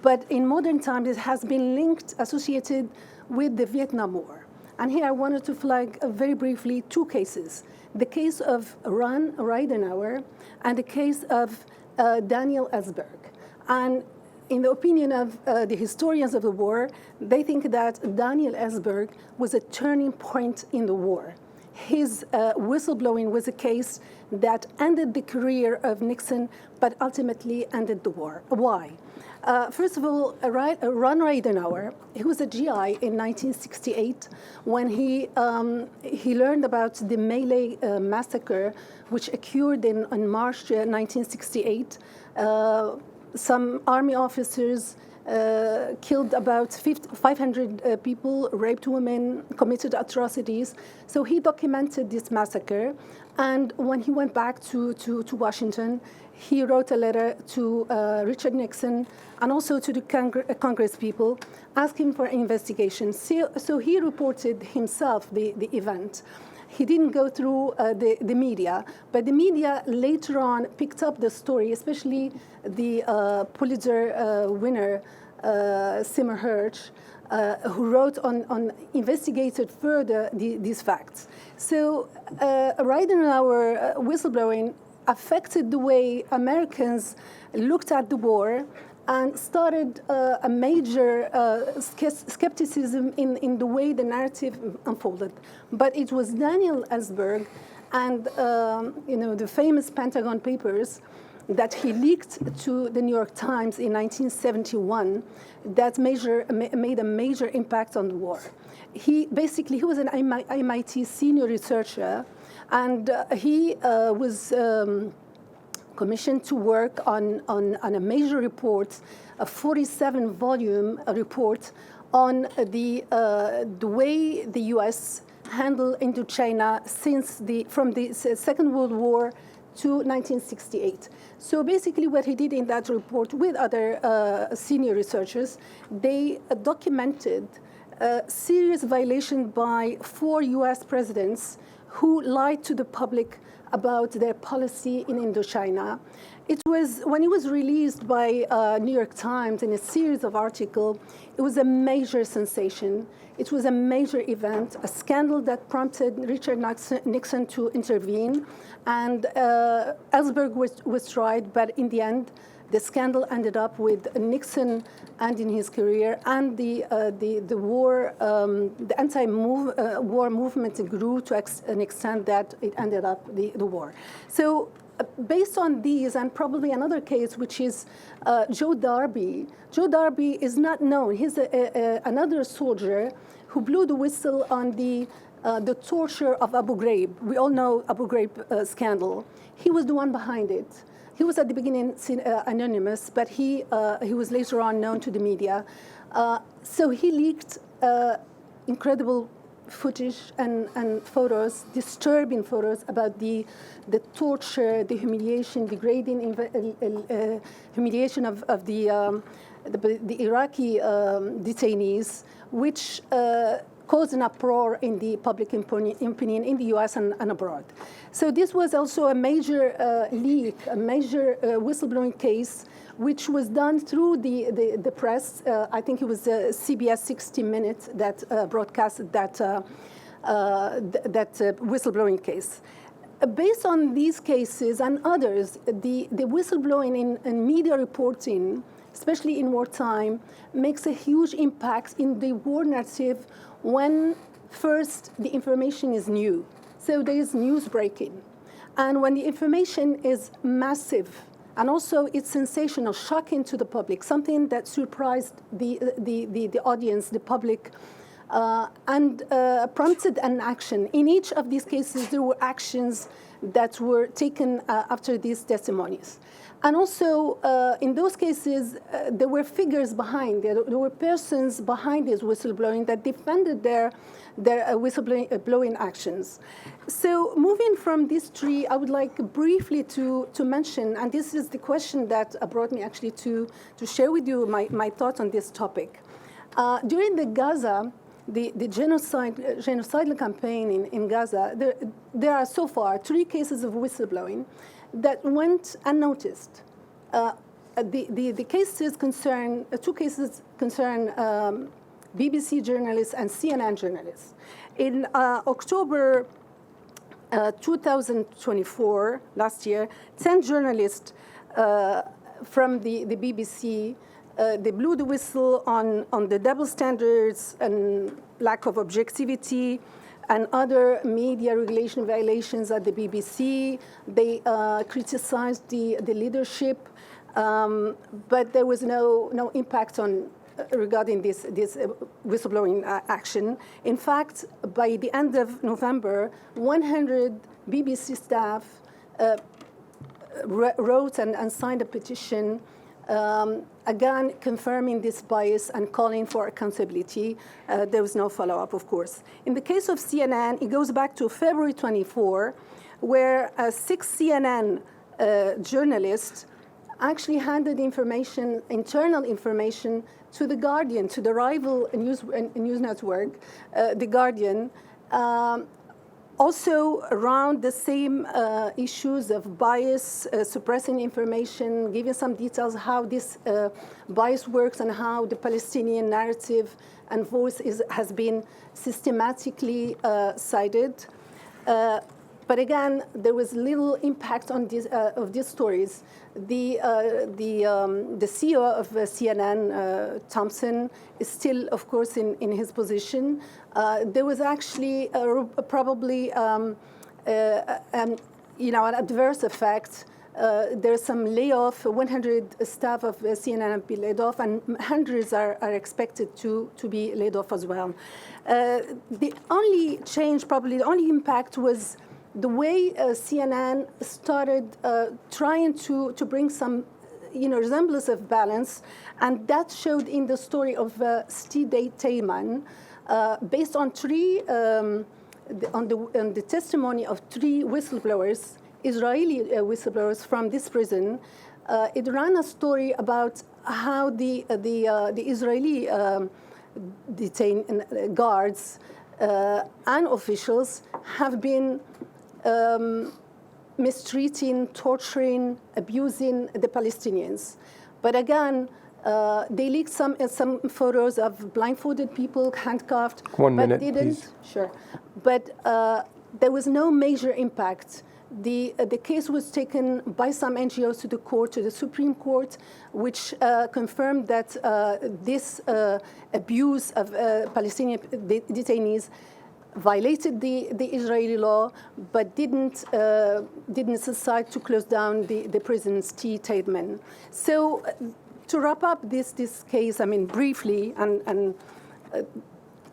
But in modern times, it has been linked, associated with the Vietnam War. And here I wanted to flag very briefly two cases. The case of Ron Ridenour and the case of Daniel Ellsberg. And in the opinion of the historians of the war, they think that Daniel Ellsberg was a turning point in the war. His whistleblowing was a case that ended the career of Nixon, but ultimately ended the war. Why? First of all, Ron Ridenour, he was a GI in 1968 when he learned about the My Lai massacre, which occurred in March 1968. Some army officers killed about 500 people, raped women, committed atrocities. So he documented this massacre. And when he went back to Washington, he wrote a letter to Richard Nixon and also to the Congress people asking for an investigation. So he reported himself the event. He didn't go through the media, but the media later on picked up the story, especially the Pulitzer winner, Seymour Hersh, who wrote on investigated further these facts. So Ridenour whistleblowing affected the way Americans looked at the war and started a major skepticism in the way the narrative unfolded. But it was Daniel Ellsberg and the famous Pentagon Papers that he leaked to the New York Times in 1971 that made a major impact on the war. He was an MIT senior researcher, and he was commissioned to work on a major report, a 47-volume report on the way the U.S. handled Indochina from the Second World War to 1968. So basically what he did in that report with other senior researchers, they documented serious violation by 4 U.S. presidents who lied to the public about their policy in Indochina. It was, when it was released by New York Times in a series of articles, it was a major sensation. It was a major event, a scandal that prompted Richard Nixon to intervene. And Ellsberg was tried, but in the end, the scandal ended up with Nixon ending his career, and the war, the anti-war movement grew to an extent that it ended up the war. So based on these, and probably another case, which is Joe Darby. Joe Darby is not known. He's another soldier who blew the whistle on the torture of Abu Ghraib. We all know Abu Ghraib scandal. He was the one behind it. He was at the beginning anonymous, but he was later on known to the media. So he leaked incredible footage and photos, disturbing photos about the torture, the humiliation, degrading humiliation of the Iraqi detainees, which caused an uproar in the public opinion in the U.S. and abroad. So this was also a major leak, a major whistleblowing case, which was done through the press. I think it was CBS 60 Minutes that broadcasted that whistleblowing case. Based on these cases and others, the whistleblowing in media reporting, especially in wartime, makes a huge impact in the war narrative when first the information is new. So there is news breaking. And when the information is massive, and also it's sensational, shocking to the public, something that surprised the audience, the public, and prompted an action. In each of these cases, there were actions that were taken after these testimonies. And also, in those cases, there were figures behind, there were persons behind this whistleblowing that defended their whistleblowing actions. So moving from this tree, I would like briefly to mention, and this is the question that brought me actually to share with you my thoughts on this topic. During the Gaza the genocidal campaign in Gaza, there are so far 3 cases of whistleblowing that went unnoticed. The cases concern, 2 cases concern BBC journalists and CNN journalists. In October 2024, last year, 10 journalists from the BBC, they blew the whistle on the double standards and lack of objectivity and other media regulation violations at the BBC. They criticized the leadership, but there was no impact on regarding this whistleblowing action. In fact, by the end of November, 100 BBC staff wrote and signed a petition, again confirming this bias and calling for accountability. There was no follow-up, of course. In the case of CNN, it goes back to February 24, where 6 CNN journalists actually handed information, internal information, to The Guardian, to the rival news network, The Guardian, also around the same issues of bias, suppressing information, giving some details how this bias works and how the Palestinian narrative and voice has been systematically cited. But again, there was little impact on of these stories. The CEO of CNN, Thompson, is still, of course, in his position. There was actually probably an adverse effect. There's some layoff. 100 staff of CNN have been laid off, and hundreds are expected to be laid off as well. The only change, probably the only impact, was the way CNN started trying to bring some, resemblance of balance, and that showed in the story of Steve Tayman, based on the testimony of 3 whistleblowers, Israeli whistleblowers from this prison. It ran a story about how the Israeli detained guards and officials have been mistreating, torturing, abusing the Palestinians. But again, they leaked some photos of blindfolded people, handcuffed. 1 minute, but didn't, please. Sure. But there was no major impact. The case was taken by some NGOs to the court, to the Supreme Court, which confirmed that this abuse of Palestinian detainees violated the Israeli law, but didn't decide to close down the prison's Tayman. So to wrap up this case, briefly, and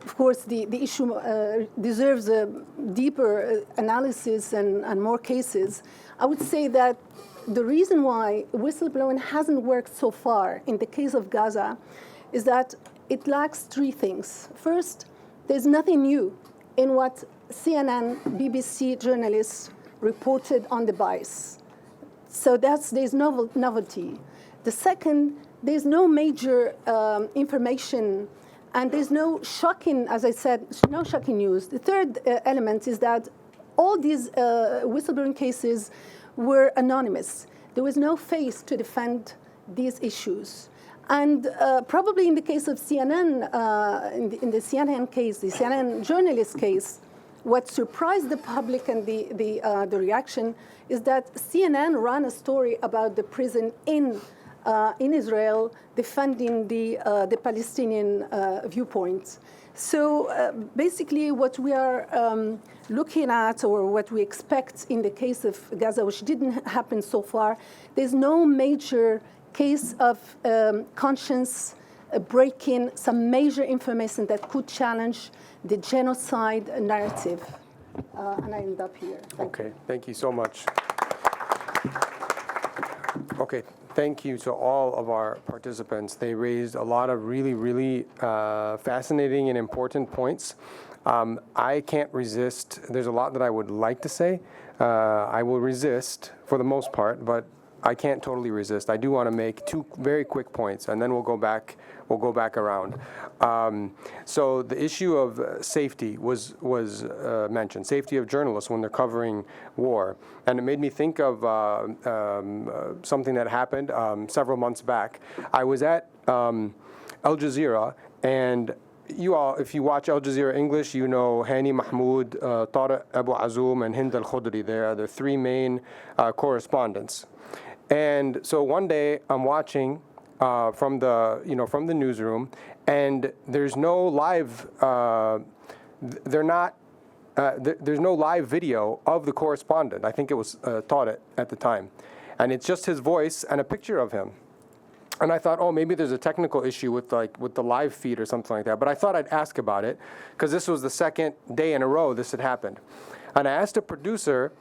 of course the issue deserves a deeper analysis and more cases. I would say that the reason why whistleblowing hasn't worked so far in the case of Gaza is that it lacks 3 things. First, there's nothing new in what CNN, BBC journalists reported on the bias. So there's novelty. The second, there's no major information, and there's no shocking, as I said, no shocking news. The third element is that all these whistleblowing cases were anonymous. There was no face to defend these issues. And probably in the case of CNN, in the CNN case, the CNN journalist case, what surprised the public and the reaction is that CNN ran a story about the prison in Israel defending the Palestinian viewpoint. So basically what we are looking at, or what we expect in the case of Gaza, which didn't happen so far, there's no major case of conscience breaking, some major information that could challenge the genocide narrative. And I end up here. Thank you so much. Okay, thank you to all of our participants. They raised a lot of really, really fascinating and important points. I can't resist. There's a lot that I would like to say. I will resist for the most part, but I can't totally resist. I do want to make two very quick points, and then we'll go back around. So the issue of safety was mentioned, safety of journalists when they're covering war. And it made me think of something that happened several months back. I was at Al Jazeera, and you all, if you watch Al Jazeera English, you know Hani Mahmoud, Tariq Abu Azoum, and Hind al-Khudri. They are the three main correspondents. And so one day I'm watching from the newsroom, and there's no live there's no live video of the correspondent. I think it was Tariq at the time, and it's just his voice and a picture of him. And I thought, oh, maybe there's a technical issue with the live feed or something like that. But I thought I'd ask about it, because this was the second day in a row this had happened. And I asked a producer,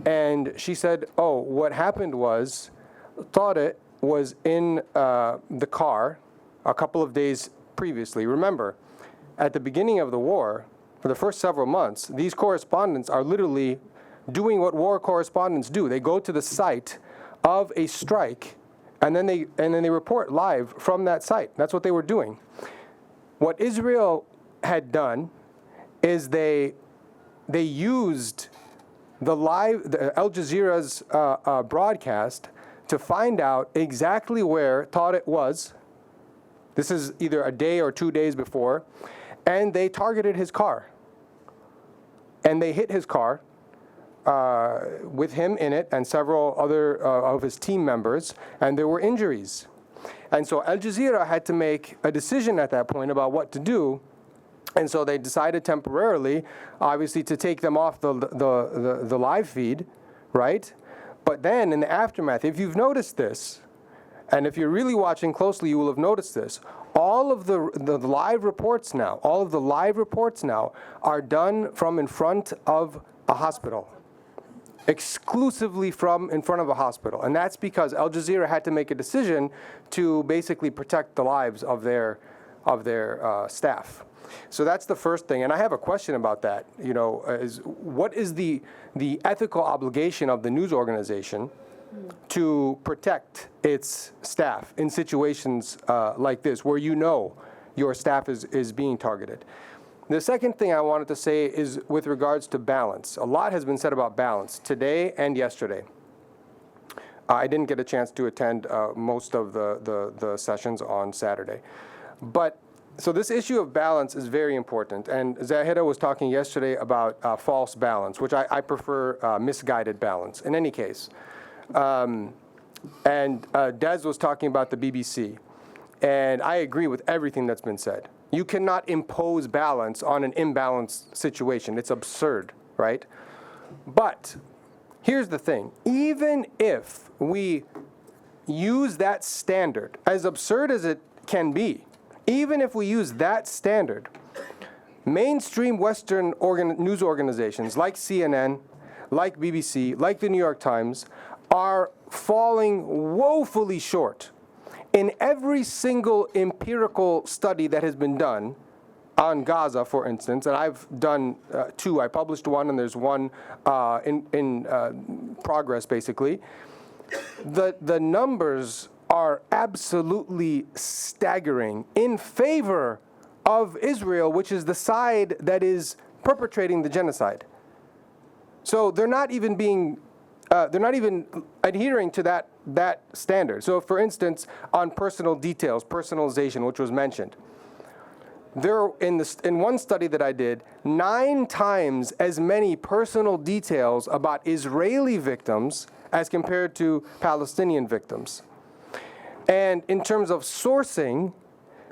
and she said, oh, what happened was Tariq was in the car a couple of days previously. Remember, at the beginning of the war, for the first several months, these correspondents are literally doing what war correspondents do. They go to the site of a strike, and then they report live from that site. That's what they were doing. What Israel had done is they used the Al Jazeera's broadcast to find out exactly where Tariq was. This is either a day or 2 days before, and they targeted his car. And they hit his car with him in it and several other of his team members, and there were injuries. And so Al Jazeera had to make a decision at that point about what to do, and so they decided temporarily, obviously, to take them off the live feed, right? But then in the aftermath, if you've noticed this, and if you're really watching closely, you will have noticed this. All of the live reports now, are done from in front of a hospital. Exclusively from in front of a hospital. And that's because Al Jazeera had to make a decision to basically protect the lives of their staff. So that's the first thing. And I have a question about that. What is the ethical obligation of the news organization to protect its staff in situations like this, where your staff is being targeted? The second thing I wanted to say is with regards to balance. A lot has been said about balance today and yesterday. I didn't get a chance to attend most of the sessions on Saturday. But so this issue of balance is very important. And Zahera was talking yesterday about false balance, which I prefer misguided balance in any case. And Des was talking about the BBC. And I agree with everything that's been said. You cannot impose balance on an imbalanced situation. It's absurd, right? But here's the thing. Even if we use that standard, as absurd as it can be, even if we use that standard, mainstream Western news organizations like CNN, like BBC, like the New York Times, are falling woefully short. In every single empirical study that has been done on Gaza, for instance, and I've done two. I published one, and there's one in progress, basically. The numbers are absolutely staggering in favor of Israel, which is the side that is perpetrating the genocide. So they're not even adhering to that standard. So for instance, on personal details, personalization, which was mentioned, there in one study that I did, 9 times as many personal details about Israeli victims as compared to Palestinian victims. And in terms of sourcing,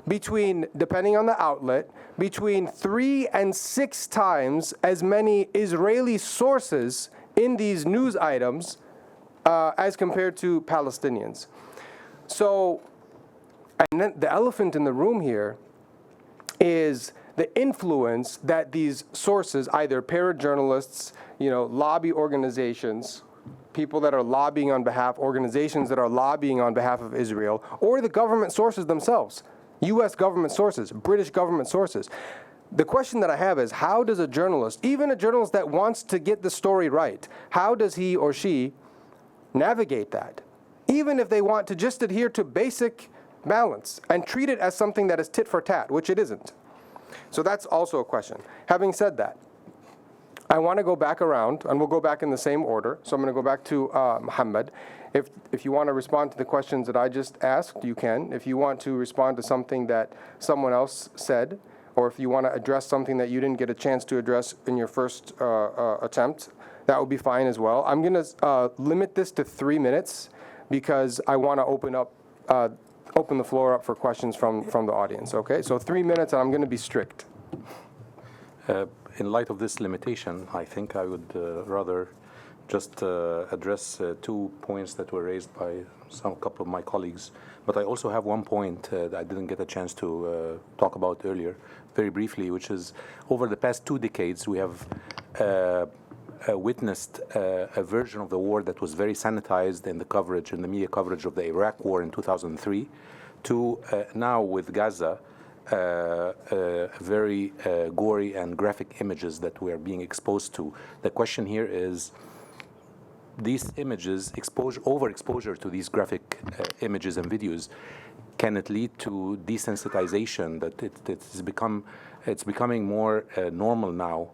depending on the outlet, between 3 and 6 times as many Israeli sources in these news items as compared to Palestinians. So, and then the elephant in the room here is the influence that these sources, either parajournalists, lobby organizations, people that are lobbying on behalf, organizations that are lobbying on behalf of Israel, or the government sources themselves, U.S. government sources, British government sources. The question that I have is, how does a journalist, even a journalist that wants to get the story right, how does he or she navigate that? even if they want to just adhere to basic balance and treat it as something that is tit for tat, which it isn't. So that's also a question. Having said that, I want to go back around, and we'll go back in the same order. So I'm going to go back to Mohammed. If you want to respond to the questions that I just asked, you can. If you want to respond to something that someone else said, or if you want to address something that you didn't get a chance to address in your first attempt, that would be fine as well. I'm going to limit this to 3 minutes because I want to open the floor up for questions from the audience, okay? So 3 minutes, and I'm going to be strict. In light of this limitation, I think I would rather just address 2 points that were raised by a couple of my colleagues. But I also have 1 point that I didn't get a chance to talk about earlier, very briefly, which is over the past 2 decades, we have witnessed a version of the war that was very sanitized in the coverage, in the media coverage of the Iraq war in 2003, to now with Gaza, very gory and graphic images that we are being exposed to. The question here is, these images, overexposure to these graphic images and videos, can it lead to desensitization, that it's becoming more normal now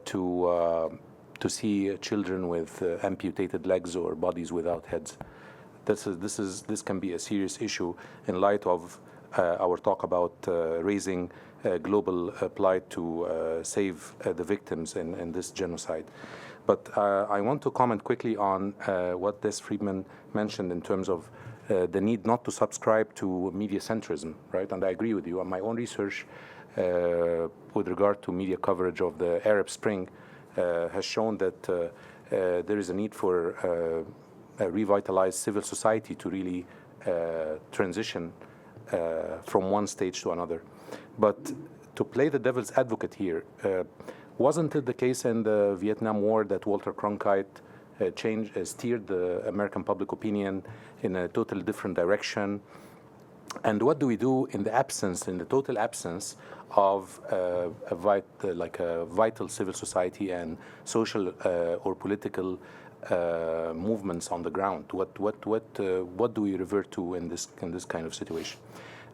to see children with amputated legs or bodies without heads? This can be a serious issue in light of our talk about raising global plight to save the victims in this genocide. But I want to comment quickly on what Des Freedman mentioned in terms of the need not to subscribe to media centrism, right? And I agree with you. On my own research with regard to media coverage of the Arab Spring has shown that there is a need for a revitalized civil society to really transition from one stage to another. But to play the devil's advocate here, wasn't it the case in the Vietnam War that Walter Cronkite steered the American public opinion in a totally different direction? And what do we do in the total absence of a vital civil society and social or political movements on the ground? What do we revert to in this kind of situation?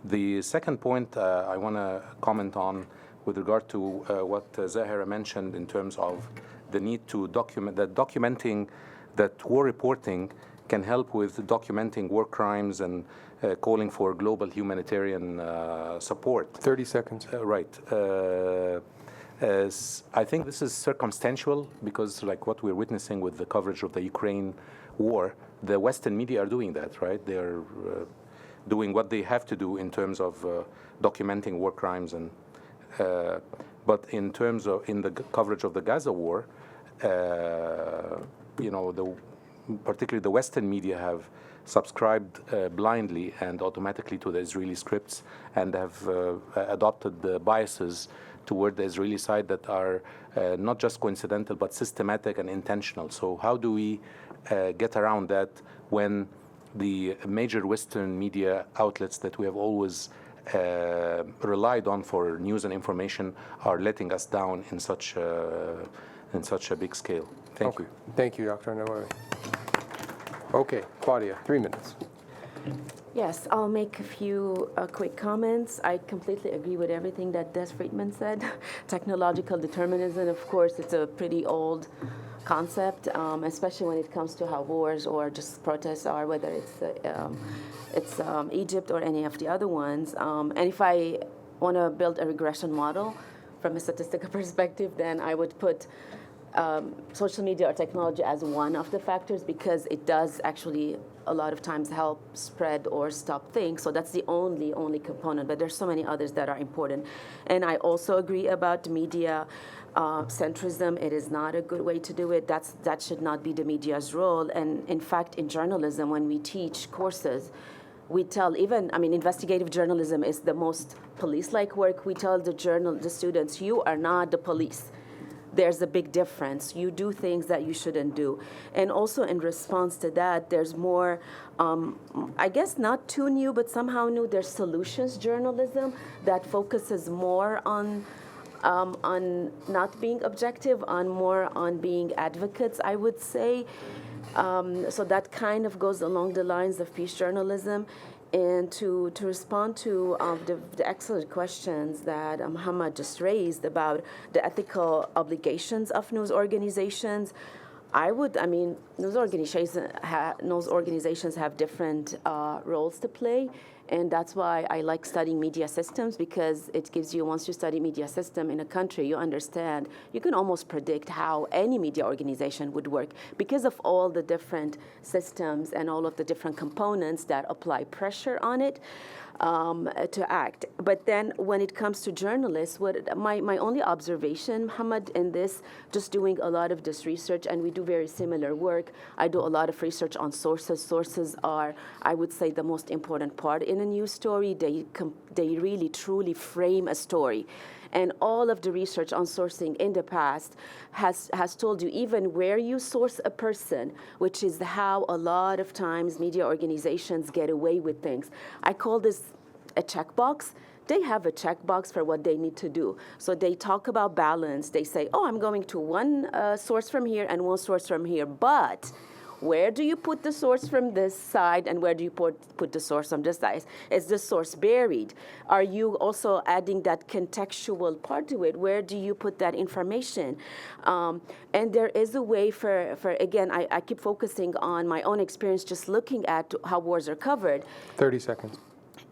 The second point I want to comment on with regard to what Zahera mentioned in terms of the need to documenting that war reporting can help with documenting war crimes and calling for global humanitarian support. 30 seconds. Right. I think this is circumstantial because, like what we're witnessing with the coverage of the Ukraine war, the Western media are doing that, right? They are doing what they have to do in terms of documenting war crimes and. But in terms of the coverage of the Gaza war, particularly the Western media have subscribed blindly and automatically to the Israeli scripts and have adopted the biases toward the Israeli side that are not just coincidental but systematic and intentional. So how do we get around that when the major Western media outlets that we have always relied on for news and information are letting us down in such a big scale? Thank you. Thank you, Dr. Al-Nawaway. Okay, Claudia, 3 minutes. Yes, I'll make a few quick comments. I completely agree with everything that Des Freedman said. Technological determinism, of course, it's a pretty old concept, especially when it comes to how wars or just protests are, whether it's Egypt or any of the other ones. And if I want to build a regression model from a statistical perspective, then I would put social media or technology as one of the factors because it does actually a lot of times help spread or stop things. So that's the only component, but there's so many others that are important. And I also agree about media centrism. It is not a good way to do it. That should not be the media's role. And in fact, in journalism, when we teach courses, we tell investigative journalism is the most police-like work. We tell the students, you are not the police. There's a big difference. You do things that you shouldn't do. And also in response to that, there's more, I guess not too new, but somehow new, there's solutions journalism that focuses more on not being objective, more on being advocates, I would say. So that kind of goes along the lines of peace journalism. And to respond to the excellent questions that Mohammed just raised about the ethical obligations of news organizations, news organizations have different roles to play. And that's why I like studying media systems, because it gives you, once you study media system in a country, you understand, you can almost predict how any media organization would work because of all the different systems and all of the different components that apply pressure on it to act. But then when it comes to journalists, my only observation, Mohammed, in this, just doing a lot of this research, and we do very similar work. I do a lot of research on sources. Sources are, I would say, the most important part in a news story. They really, truly frame a story. And all of the research on sourcing in the past has told you even where you source a person, which is how a lot of times media organizations get away with things. I call this a checkbox. They have a checkbox for what they need to do. So they talk about balance. They say, oh, I'm going to one source from here and one source from here, but where do you put the source from this side and where do you put the source from this side? Is the source buried? Are you also adding that contextual part to it? Where do you put that information? And there is a way for again, I keep focusing on my own experience just looking at how wars are covered. 30 seconds.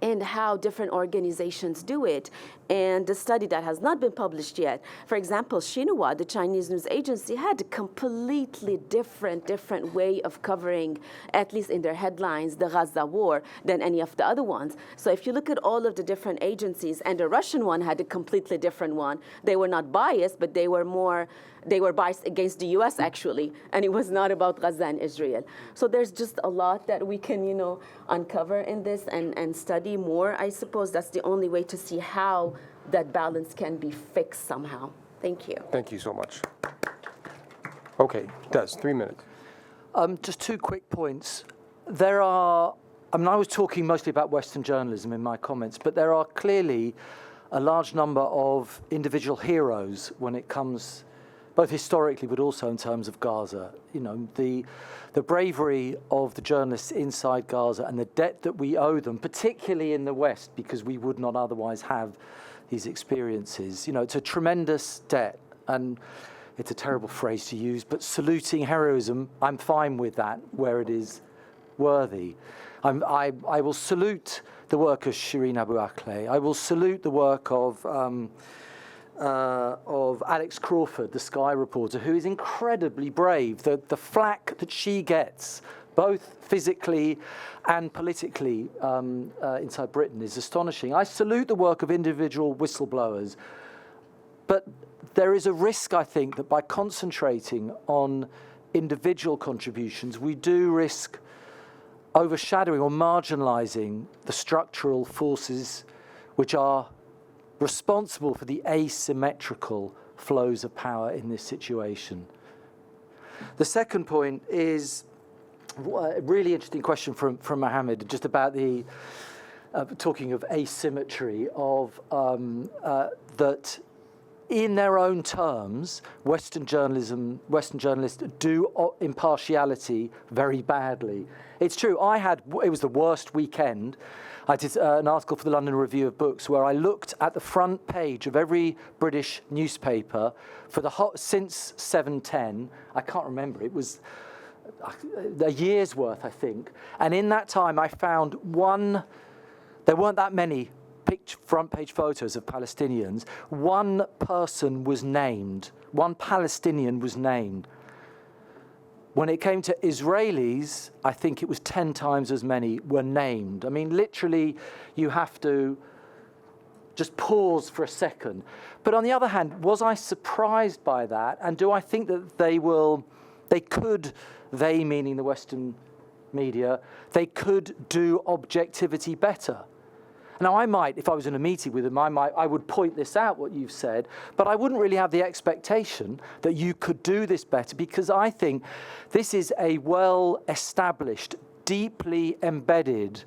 And how different organizations do it. And the study that has not been published yet, for example, Xinhua, the Chinese news agency, had a completely different way of covering, at least in their headlines, the Gaza war than any of the other ones. So if you look at all of the different agencies, and the Russian one had a completely different one, they were not biased, but they were biased against the US actually, and it was not about Gaza and Israel. So there's just a lot that we can, uncover in this and study more. I suppose that's the only way to see how that balance can be fixed somehow. Thank you. Thank you so much. Okay, Des, 3 minutes. Just 2 quick points. I was talking mostly about Western journalism in my comments, but there are clearly a large number of individual heroes when it comes, both historically but also in terms of Gaza. The bravery of the journalists inside Gaza and the debt that we owe them, particularly in the West, because we would not otherwise have these experiences. It's a tremendous debt, and it's a terrible phrase to use, but saluting heroism, I'm fine with that where it is worthy. I will salute the work of Shireen Abu Akleh. I will salute the work of Alex Crawford, the Sky reporter, who is incredibly brave. The flack that she gets, both physically and politically inside Britain, is astonishing. I salute the work of individual whistleblowers, but there is a risk, I think, that by concentrating on individual contributions, we do risk overshadowing or marginalizing the structural forces which are responsible for the asymmetrical flows of power in this situation. The second point is a really interesting question from Mohammed, just about the talking of asymmetry of that in their own terms, Western journalists do impartiality very badly. It's true. It was the worst weekend. I did an article for the London Review of Books where I looked at the front page of every British newspaper since 7/10. I can't remember. It was a year's worth, I think. And in that time, I found there weren't that many front page photos of Palestinians. One person was named. One Palestinian was named. When it came to Israelis, I think it was 10 times as many were named. I mean, literally, you have to just pause for a second. But on the other hand, was I surprised by that? And do I think that they meaning the Western media, they could do objectivity better? Now, I might, if I was in a meeting with them, I would point this out, what you've said, but I wouldn't really have the expectation that you could do this better, because I think this is a well-established, deeply embedded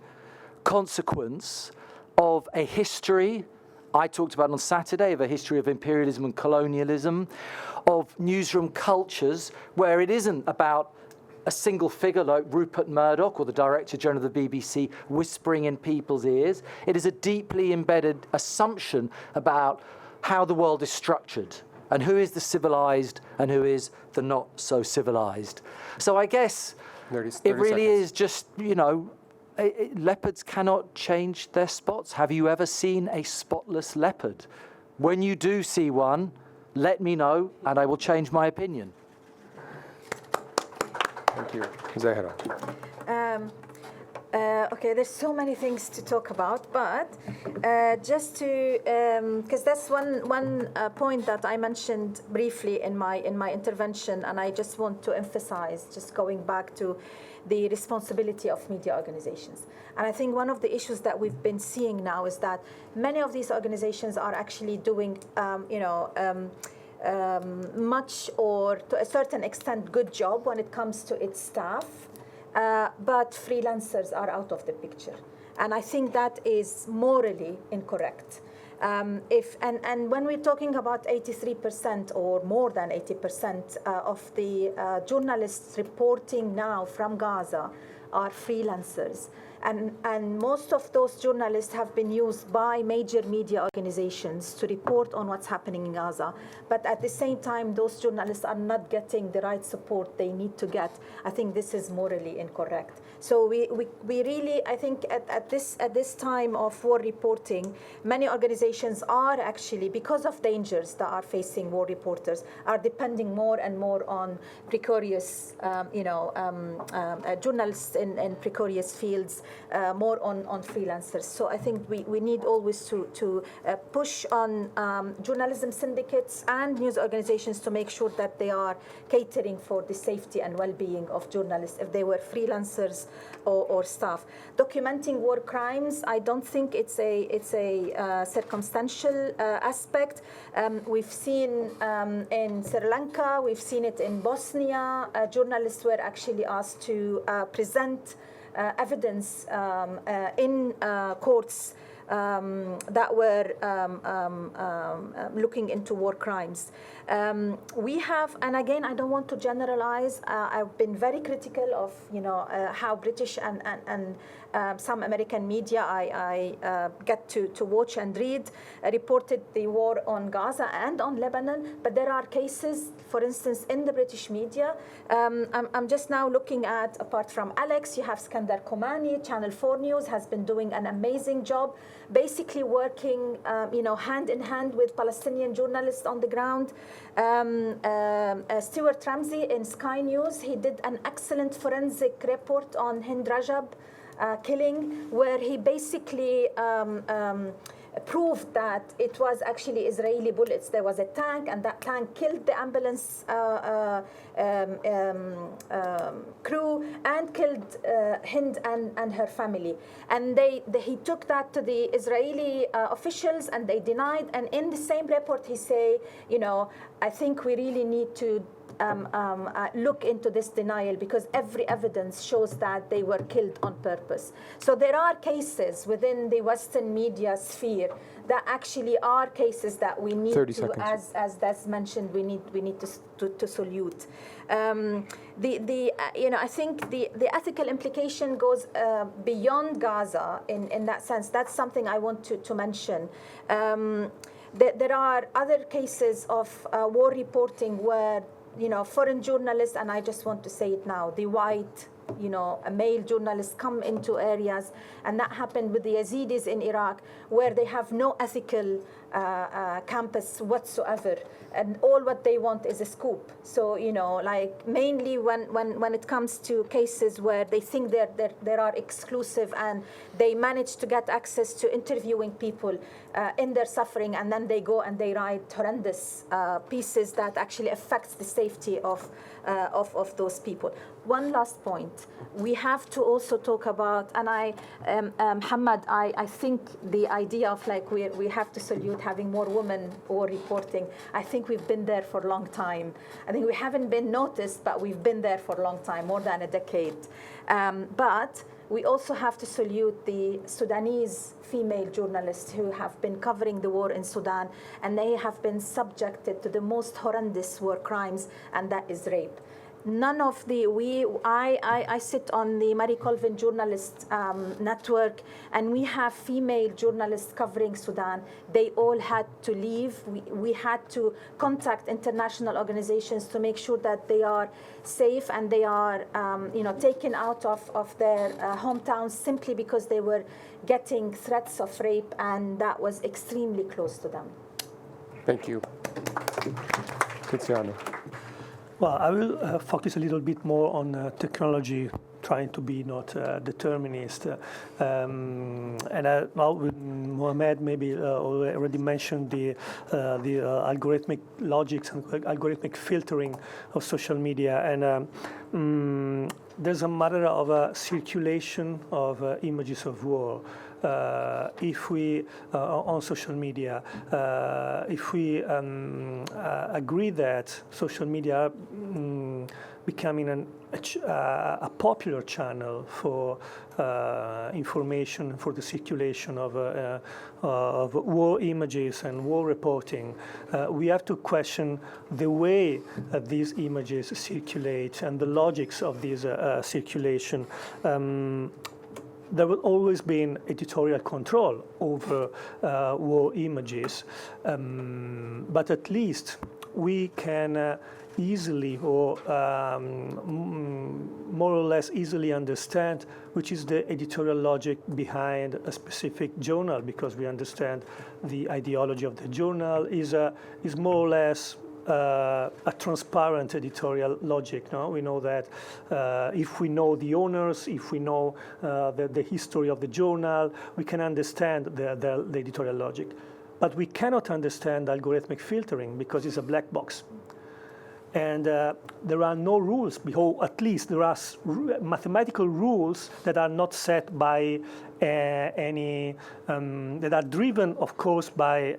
consequence of a history, I talked about on Saturday, of a history of imperialism and colonialism, of newsroom cultures where it isn't about a single figure like Rupert Murdoch or the Director General of the BBC whispering in people's ears. It is a deeply embedded assumption about how the world is structured and who is the civilized and who is the not so civilized. So I guess 30 it really seconds. is just, leopards cannot change their spots. Have you ever seen a spotless leopard? When you do see one, let me know and I will change my opinion. Thank you. Zahera. Okay, there's so many things to talk about, but just to, because that's one point that I mentioned briefly in my intervention, and I just want to emphasize, just going back to the responsibility of media organizations. And I think one of the issues that we've been seeing now is that many of these organizations are actually doing, much or to a certain extent good job when it comes to its staff, but freelancers are out of the picture. And I think that is morally incorrect. And when we're talking about 83% or more than 80% of the journalists reporting now from Gaza are freelancers. And most of those journalists have been used by major media organizations to report on what's happening in Gaza. But at the same time, those journalists are not getting the right support they need to get. I think this is morally incorrect. So we really, I think at this time of war reporting, many organizations are actually, because of dangers that are facing war reporters, are depending more and more on precarious, journalists in precarious fields, more on freelancers. So I think we need always to push on journalism syndicates and news organizations to make sure that they are catering for the safety and well-being of journalists, if they were freelancers or staff. Documenting war crimes, I don't think it's a circumstantial aspect. We've seen in Sri Lanka, we've seen it in Bosnia. Journalists were actually asked to present evidence in courts that were looking into war crimes. We have, and again, I don't want to generalize. I've been very critical of, how British and some American media I get to watch and read reported the war on Gaza and on Lebanon. But there are cases, for instance, in the British media. I'm just now looking at, apart from Alex, you have Skandar Komani. Channel 4 News has been doing an amazing job, basically working, hand in hand with Palestinian journalists on the ground. Stuart Ramsey in Sky News, he did an excellent forensic report on Hind Rajab killing, where he basically proved that it was actually Israeli bullets. There was a tank, and that tank killed the ambulance crew and killed Hind and her family. And he took that to the Israeli officials, and they denied. And in the same report, he say, I think we really need to look into this denial, because every evidence shows that they were killed on purpose. So there are cases within the Western media sphere that actually are cases that we need to, as that's mentioned, we need to salute. I think the ethical implication goes beyond Gaza in that sense. That's something I want to mention. There are other cases of war reporting where foreign journalists, and I just want to say it now, the white, male journalists come into areas, and that happened with the Yazidis in Iraq, where they have no ethical campus whatsoever, and all what they want is a scoop. So, mainly when it comes to cases where they think there are exclusive, and they manage to get access to interviewing people in their suffering, and then they go and they write horrendous pieces that actually affects the safety of those people. One last point. We have to also talk about, and Mohammed, I think the idea of we have to salute having more women war reporting, I think we've been there for a long time. I think we haven't been noticed, but we've been there for a long time, more than a decade. But we also have to salute the Sudanese female journalists who have been covering the war in Sudan, and they have been subjected to the most horrendous war crimes, and that is rape. none of the, I sit on the Mary Colvin Journalist Network, and we have female journalists covering Sudan. They all had to leave. We had to contact international organizations to make sure that they are safe and they are taken out of their hometowns simply because they were getting threats of rape, and that was extremely close to them. Thank you. Tiziano. Well, I will focus a little bit more on technology, trying to be not determinist. And Mohammed maybe already mentioned the algorithmic logics and algorithmic filtering of social media. And there's a matter of circulation of images of war. If we, on social media, if we agree that social media becoming a popular channel for information, for the circulation of war images and war reporting, we have to question the way these images circulate and the logics of this circulation. There will always be editorial control over war images, but at least we can easily or more or less easily understand which is the editorial logic behind a specific journal, because we understand the ideology of the journal is more or less a transparent editorial logic. No? We know that if we know the owners, if we know the history of the journal, we can understand the editorial logic. But we cannot understand algorithmic filtering because it's a black box. And there are no rules, or at least there are mathematical rules that are not set by any, that are driven, of course, by,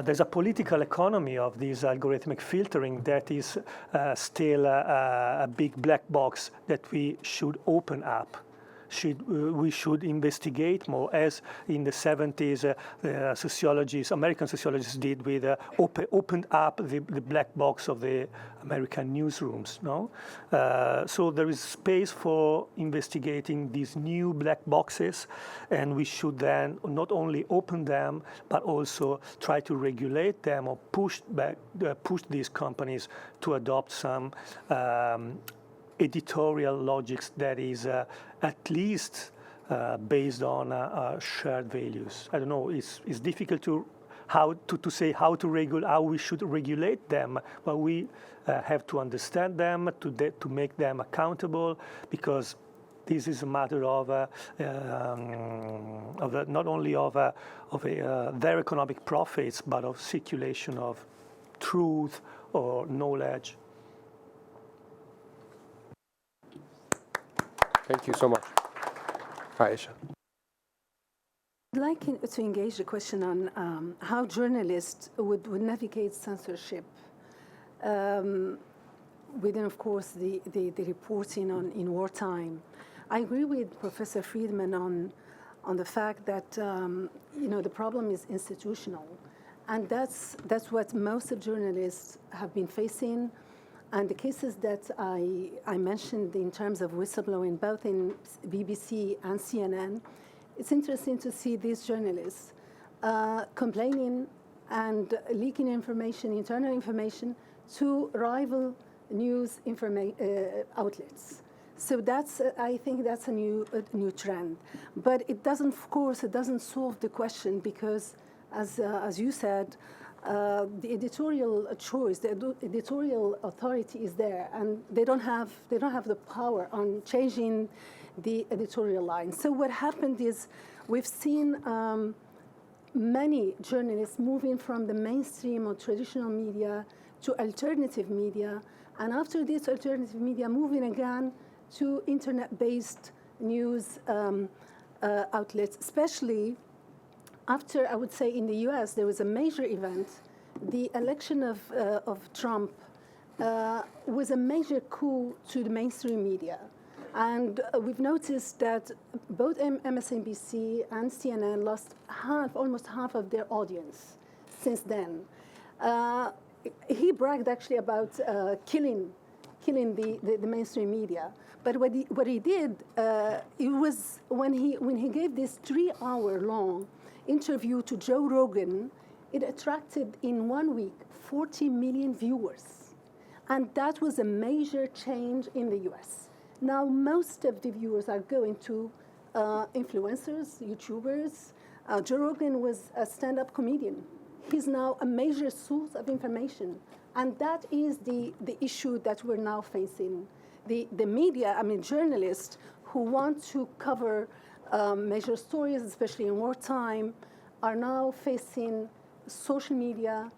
there's a political economy of this algorithmic filtering that is still a big black box that we should open up. We should investigate more, as in the 70s, American sociologists did with opened up the black box of the American newsrooms. No, so there is space for investigating these new black boxes, and we should then not only open them but also try to regulate them or push these companies to adopt some editorial logics that is at least based on shared values. I don't know. It's difficult to say how we should regulate them, but we have to understand them to make them accountable, because this is a matter of not only of their economic profits, but of circulation of truth or knowledge. Thank you so much. Aisha. I'd like to engage the question on how journalists would navigate censorship within, of course, the reporting in wartime. I agree with Professor Freedman on the fact that the problem is institutional, and that's what most of journalists have been facing. And the cases that I mentioned in terms of whistleblowing, both in BBC and CNN, it's interesting to see these journalists complaining and leaking information, internal information, to rival news outlets. So I think that's a new trend. But it doesn't, of course, it doesn't solve the question, because, as you said, the editorial choice, the editorial authority is there, and they don't have the power on changing the editorial line. So what happened is we've seen many journalists moving from the mainstream or traditional media to alternative media, and after this alternative media moving again to internet-based news outlets, especially after, I would say, in the US, there was a major event. The election of Trump was a major coup to the mainstream media. And we've noticed that both MSNBC and CNN lost almost half of their audience since then. He bragged actually about killing killing the mainstream media. But what he did, it was when he gave this 3-hour-long interview to Joe Rogan, it attracted in 1 week 40 million viewers. And that was a major change in the US. Now, most of the viewers are going to influencers, YouTubers. Joe Rogan was a stand-up comedian. He's now a major source of information. And that is the issue that we're now facing. The media, I mean, journalists who want to cover major stories, especially in wartime, are now facing social media,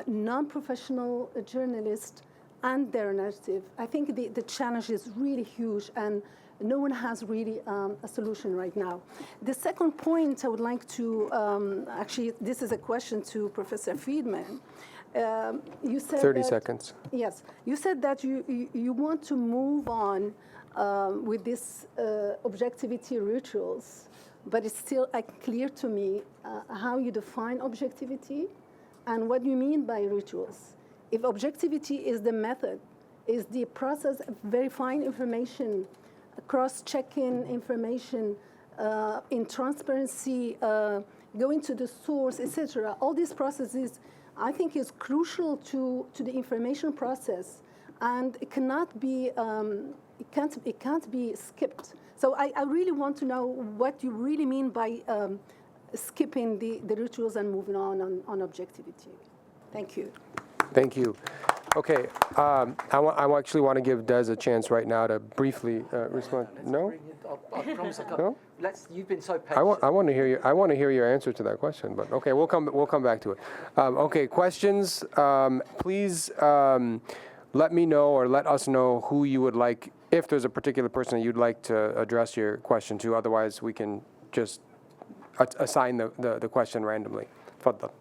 non-professional journalists, and their narrative. I think the challenge is really huge, and no one has really a solution right now. The second point I would like to, actually, this is a question to Professor Freedman. You said 30 seconds. Yes, you said that you want to move on with this objectivity rituals, but it's still unclear to me how you define objectivity and what you mean by rituals. If objectivity is the method, is the process of verifying information, cross-checking information, in transparency, going to the source, etc. All these processes, I think, is crucial to the information process, and it cannot be it can't be skipped. So I really want to know what you really mean by skipping the rituals and moving on objectivity. Thank you. Thank you. Okay, I actually want to give Des a chance right now to briefly respond. No? I promise I'll No? You've been so patient. I want to hear you. I want to hear your answer to that question. But okay, we'll come back to it. Okay, questions. Please let me know or let us know who you would like. If there's a particular person that you'd like to address your question to, otherwise we can just assign the question randomly. Tfaddal.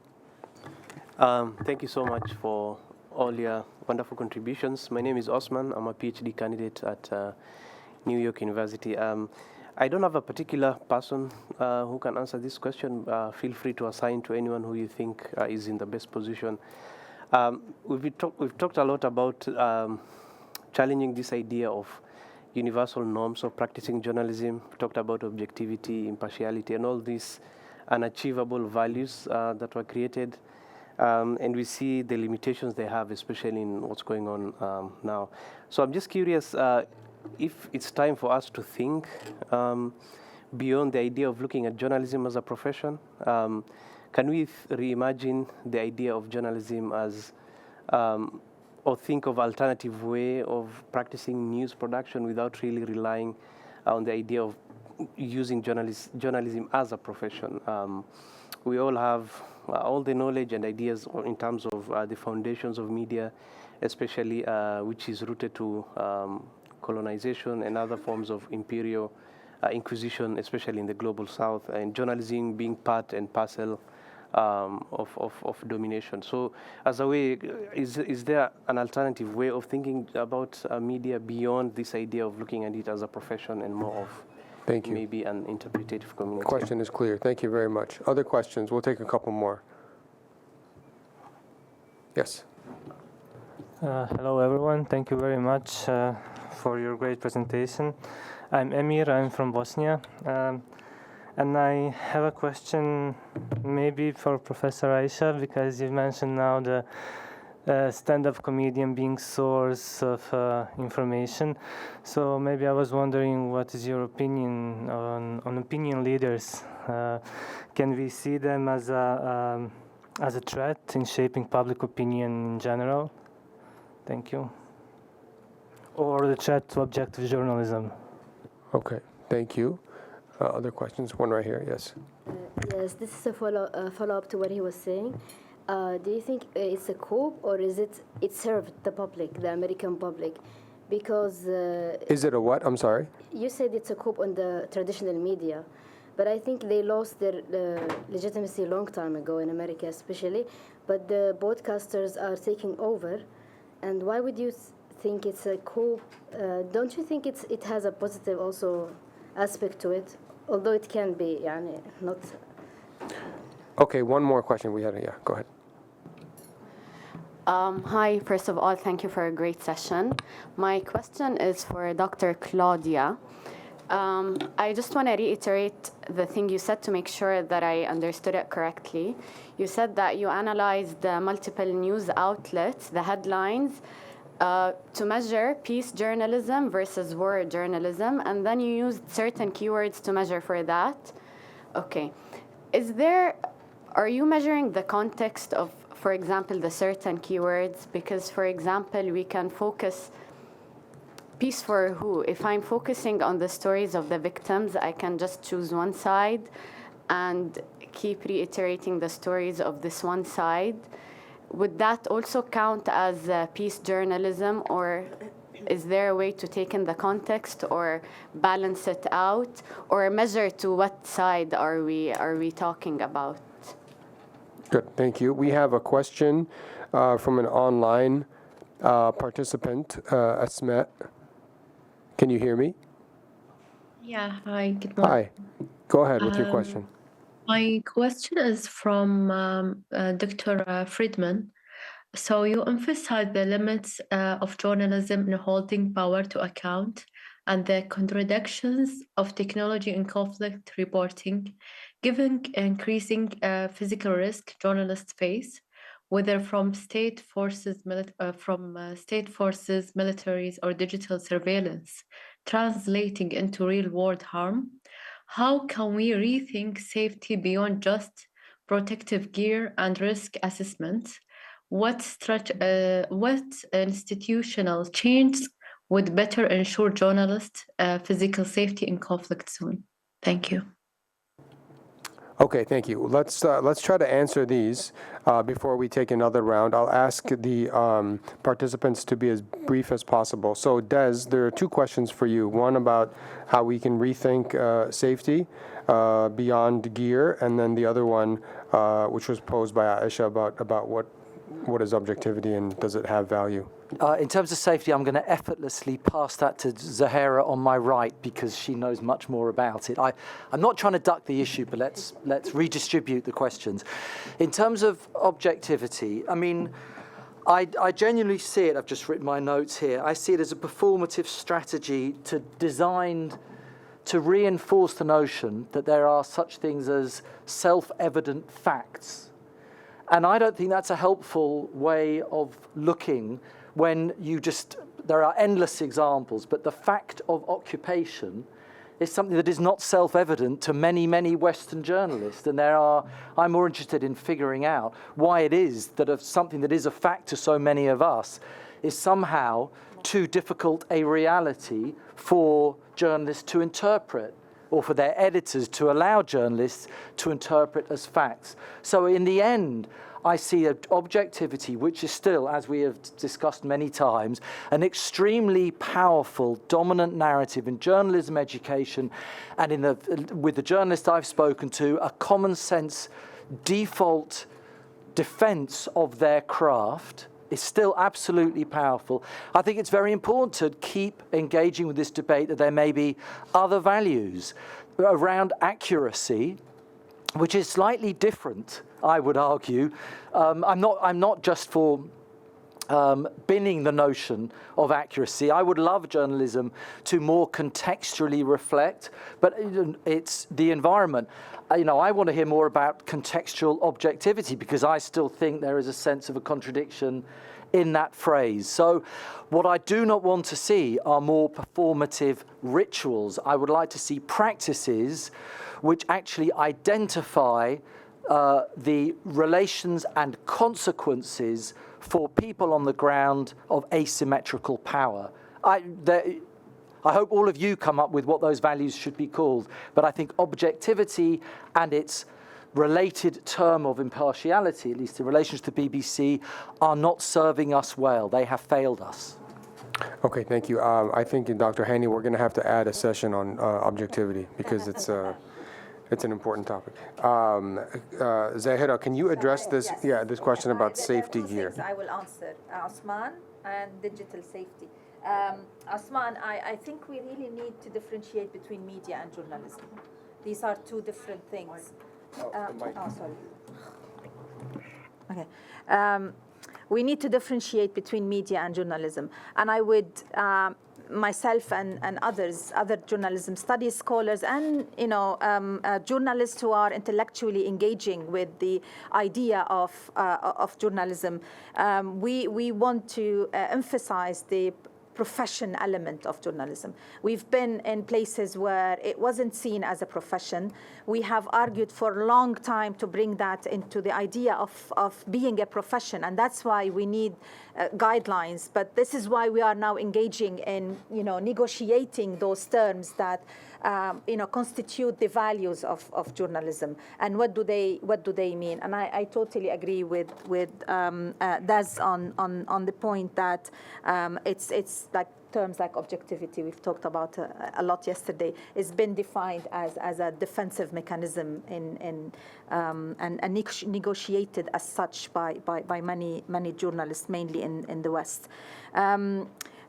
Thank you so much for all your wonderful contributions. My name is Osman. I'm a PhD candidate at New York University. I don't have a particular person who can answer this question. Feel free to assign to anyone who you think is in the best position. We've talked a lot about challenging this idea of universal norms of practicing journalism. We talked about objectivity, impartiality, and all these unachievable values that were created. And we see the limitations they have, especially in what's going on now. So I'm just curious if it's time for us to think beyond the idea of looking at journalism as a profession. Can we reimagine the idea of journalism as, or think of alternative way of practicing news production without really relying on the idea of using journalism as a profession? We all have all the knowledge and ideas in terms of the foundations of media, especially which is rooted to colonization and other forms of imperial inquisition, especially in the global south, and journalism being part and parcel of domination. So as a way, is there an alternative way of thinking about media beyond this idea of looking at it as a profession and more of Thank you. Maybe an interpretative community? The question is clear. Thank you very much. Other questions? We'll take a couple more. Yes. Hello, everyone. Thank you very much for your great presentation. I'm Emir. I'm from Bosnia. And I have a question maybe for Professor Aisha, because you mentioned now the stand-up comedian being source of information. So maybe I was wondering, what is your opinion on opinion leaders? Can we see them as a threat in shaping public opinion in general? Thank you. Or the threat to objective journalism? Okay, thank you. Other questions? One right here, yes. Yes, this is a follow-up to what he was saying. Do you think it's a coup, or is it served the public, the American public? Because is it a what? I'm sorry. You said it's a coup on the traditional media, but I think they lost their legitimacy a long time ago in America, especially. But the broadcasters are taking over, and why would you think it's a coup? Don't you think it has a positive also aspect to it, although it can be, not. Okay, one more question we had. Yeah, go ahead. Hi, first of all, thank you for a great session. My question is for Dr. Claudia. I just want to reiterate the thing you said to make sure that I understood it correctly. You said that you analyzed the multiple news outlets, the headlines, to measure peace journalism versus war journalism, and then you used certain keywords to measure for that. Okay. Are you measuring the context of, for example, the certain keywords? Because, for example, we can focus peace for who? If I'm focusing on the stories of the victims, I can just choose one side and keep reiterating the stories of this one side. Would that also count as peace journalism, or is there a way to take in the context or balance it out, or measure to what side are we talking about? Good, thank you. We have a question from an online participant, Asma. Can you hear me? Yeah, hi, good morning. Hi, go ahead with your question. My question is from Dr. Freedman. So you emphasize the limits of journalism in holding power to account and the contradictions of technology in conflict reporting, given increasing physical risk journalists face, whether from state forces, militaries, or digital surveillance, translating into real-world harm. How can we rethink safety beyond just protective gear and risk assessment? What institutional change would better ensure journalists' physical safety in conflict zone? Thank you. Okay, thank you. Let's try to answer these before we take another round. I'll ask the participants to be as brief as possible. So, Des, there are two questions for you. One about how we can rethink safety beyond gear, and then the other one, which was posed by Aisha, about what is objectivity and does it have value? In terms of safety, I'm going to effortlessly pass that to Zahera on my right because she knows much more about it. I'm not trying to duck the issue, but let's redistribute the questions. In terms of objectivity, I mean, I genuinely see it. I've just written my notes here. I see it as a performative strategy designed to reinforce the notion that there are such things as self-evident facts. And I don't think that's a helpful way of looking when there are endless examples, but the fact of occupation is something that is not self-evident to many, many Western journalists. And I'm more interested in figuring out why it is that something that is a fact to so many of us is somehow too difficult a reality for journalists to interpret, or for their editors to allow journalists to interpret as facts. So in the end, I see objectivity, which is still, as we have discussed many times, an extremely powerful, dominant narrative in journalism education, and with the journalists I've spoken to, a common sense default defense of their craft is still absolutely powerful. I think it's very important to keep engaging with this debate that there may be other values around accuracy, which is slightly different, I would argue. I'm not just for binning the notion of accuracy. I would love journalism to more contextually reflect, but it's the environment. I want to hear more about contextual objectivity because I still think there is a sense of a contradiction in that phrase. So what I do not want to see are more performative rituals. I would like to see practices which actually identify the relations and consequences for people on the ground of asymmetrical power. I hope all of you come up with what those values should be called, but I think objectivity and its related term of impartiality, at least in relation to the BBC, are not serving us well. They have failed us. Okay, thank you. I think, Dr. Hani, we're going to have to add a session on objectivity because it's an important topic. Zahera, can you address this? Yes. Yeah, this question about safety gear. I will answer. Osman and digital safety. Osman, I think we really need to differentiate between media and journalism. These are two different things. Sorry. Okay. we need to differentiate between media and journalism. And I would, myself and others, other journalism studies scholars and journalists who are intellectually engaging with the idea of journalism, we want to emphasize the profession element of journalism. We've been in places where it wasn't seen as a profession. We have argued for a long time to bring that into the idea of being a profession, and that's why we need guidelines. But this is why we are now engaging in negotiating those terms that constitute the values of journalism and what do they mean. And I totally agree with Des on the point that it's like terms like objectivity, we've talked about a lot yesterday, has been defined as a defensive mechanism and negotiated as such by many journalists, mainly in the West.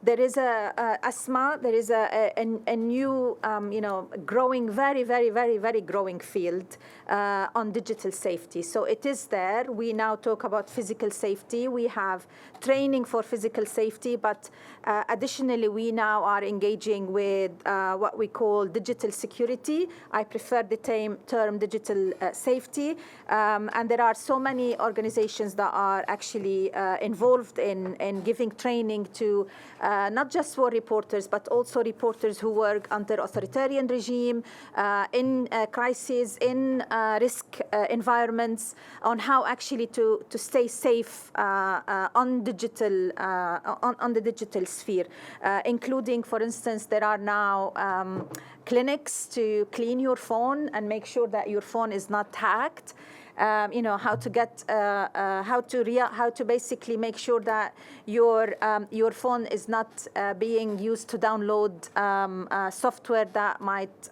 There is Asma. There is a new, growing, very growing field on digital safety. So it is there. We now talk about physical safety. We have training for physical safety, but additionally, we now are engaging with what we call digital security. I prefer the term digital safety, and there are so many organizations that are actually involved in giving training to not just war reporters, but also reporters who work under authoritarian regime, in crises, in risk environments, on how actually to stay safe on the digital sphere, including, for instance, there are now clinics to clean your phone and make sure that your phone is not hacked. How to basically make sure that your phone is not being used to download software that might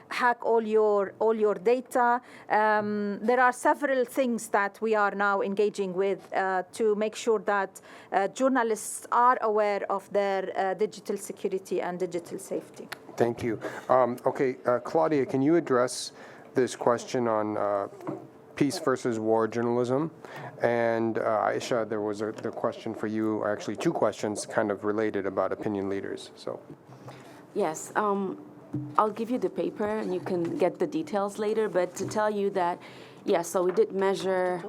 hack all your data. There are several things that we are now engaging with to make sure that journalists are aware of their digital security and digital safety. Thank you. Claudia, can you address this question on peace versus war journalism? And Aisha, there was the question for you, or actually two questions kind of related about opinion leaders. So, yes, I'll give you the paper and you can get the details later, but to tell you that, yes, so we did measure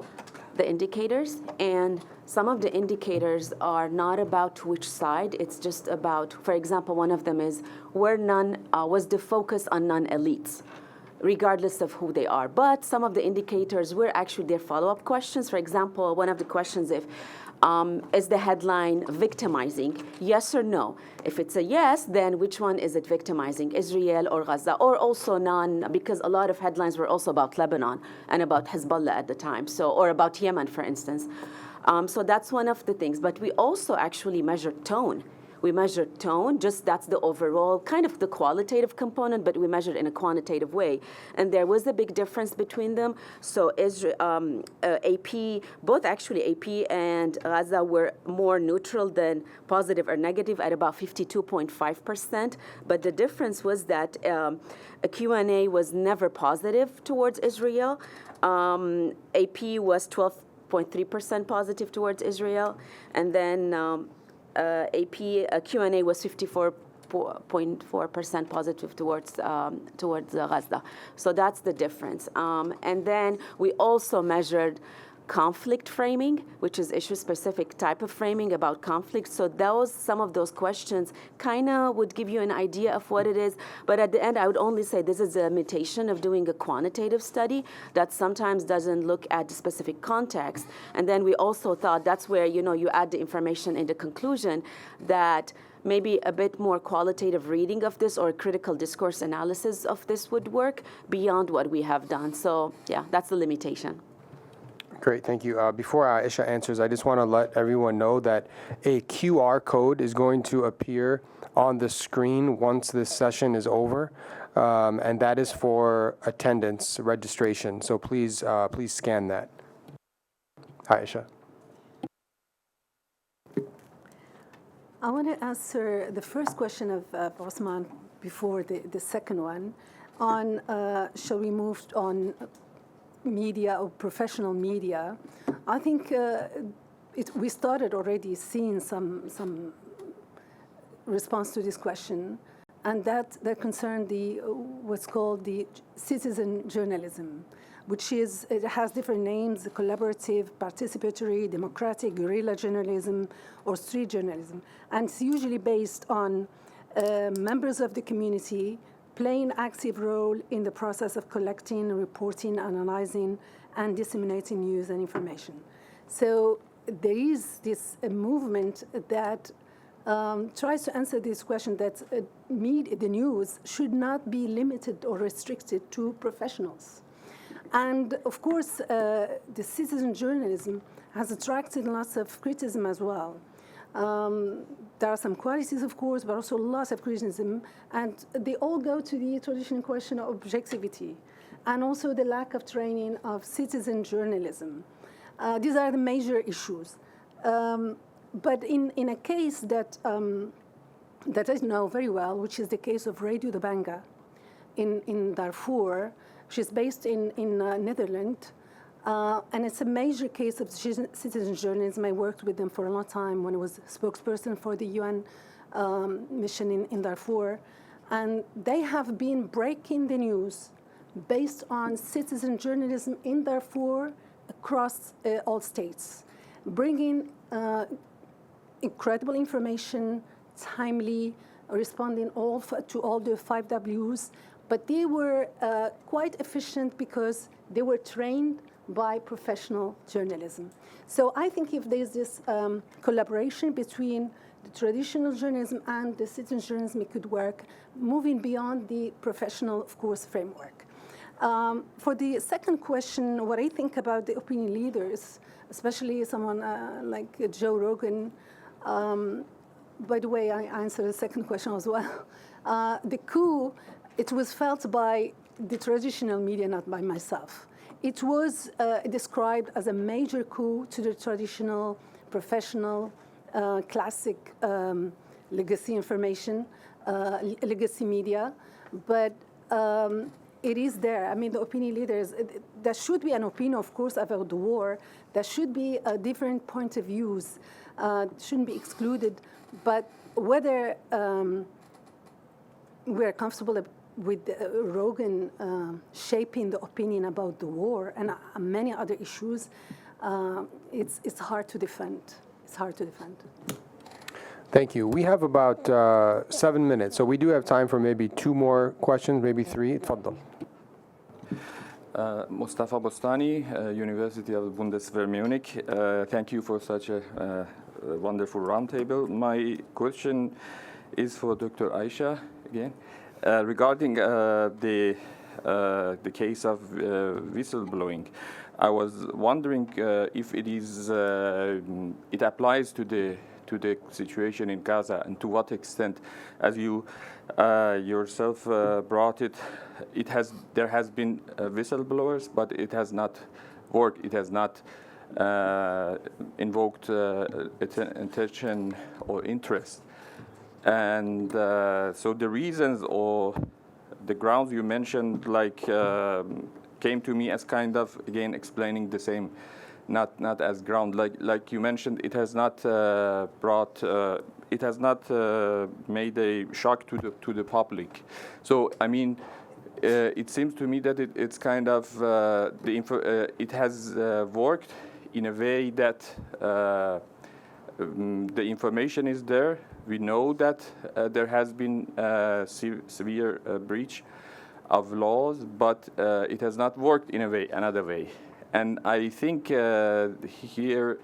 the indicators, and some of the indicators are not about which side, it's just about, for example, one of them is was the focus on non-elites, regardless of who they are. But some of the indicators were actually their follow-up questions. For example, one of the questions is the headline victimizing, yes or no? If it's a yes, then which one is it victimizing, Israel or Gaza? Or also because a lot of headlines were also about Lebanon and about Hezbollah at the time, or about Yemen, for instance. So that's one of the things. But we also actually measured tone. We measured tone, that's the overall, kind of the qualitative component, but we measured in a quantitative way. And there was a big difference between them. So AP, both actually AP and Gaza were more neutral than positive or negative at about 52.5%. But the difference was that a Q&A was never positive towards Israel. AP was 12.3% positive towards Israel. And then AP Q&A was 54.4% positive towards Gaza. So that's the difference. And then we also measured conflict framing, which is issue-specific type of framing about conflict. So some of those questions kind of would give you an idea of what it is. But at the end, I would only say this is a limitation of doing a quantitative study that sometimes doesn't look at the specific context. And then we also thought that's where, you add the information in the conclusion that maybe a bit more qualitative reading of this or critical discourse analysis of this would work beyond what we have done. So yeah, that's the limitation. Great, thank you. Before Aisha answers, I just want to let everyone know that a QR code is going to appear on the screen once this session is over, and that is for attendance registration. So please scan that. Aisha. I want to answer the first question of Kozman before the second one on shall we move on media or professional media. I think we started already seeing some response to this question, and that concerned what's called the citizen journalism, which it has different names: collaborative, participatory, democratic, guerrilla journalism, or street journalism. And it's usually based on members of the community playing an active role in the process of collecting, reporting, analyzing, and disseminating news and information. So there is this movement that tries to answer this question that the news should not be limited or restricted to professionals. And of course, the citizen journalism has attracted lots of criticism as well. There are some qualities, of course, but also lots of criticism, and they all go to the traditional question of objectivity and also the lack of training of citizen journalism. These are the major issues. But in a case that I know very well, which is the case of Radio de Banga in Darfur, which is based in Netherlands, and it's a major case of citizen journalism. I worked with them for a long time when I was spokesperson for the UN mission in Darfur. And they have been breaking the news based on citizen journalism in Darfur across all states, bringing incredible information, timely, responding to all the 5 Ws. But they were quite efficient because they were trained by professional journalism. So I think if there's this collaboration between the traditional journalism and the citizen journalism, it could work, moving beyond the professional, of course, framework. For the second question, what I think about the opinion leaders, especially someone like Joe Rogan, by the way, I answered the second question as well. The coup, it was felt by the traditional media, not by myself. It was described as a major coup to the traditional, professional, classic legacy information, legacy media, but it is there. I mean, the opinion leaders, there should be an opinion, of course, about the war. There should be a different point of views, shouldn't be excluded, but whether we're comfortable with Rogan shaping the opinion about the war and many other issues, it's hard to defend. It's hard to defend. Thank you. We have about 7 minutes, so we do have time for maybe 2 more questions, maybe 3. Tfaddal. Mustafa Bostani, University of Bundeswehr Munich. Thank you for such a wonderful roundtable. My question is for Dr. Aisha again. Regarding the case of whistleblowing, I was wondering if it applies to the situation in Gaza, and to what extent, as you yourself brought it, there has been whistleblowers, but it has not worked. It has not invoked attention or interest. And so the reasons or the grounds you mentioned, came to me as kind of, again, explaining the same, not as ground. Like you mentioned, it has not made a shock to the public. So I mean, it seems to me that it's kind of it has worked in a way that the information is there. We know that there has been severe breach of laws, but it has not worked in another way. And I think here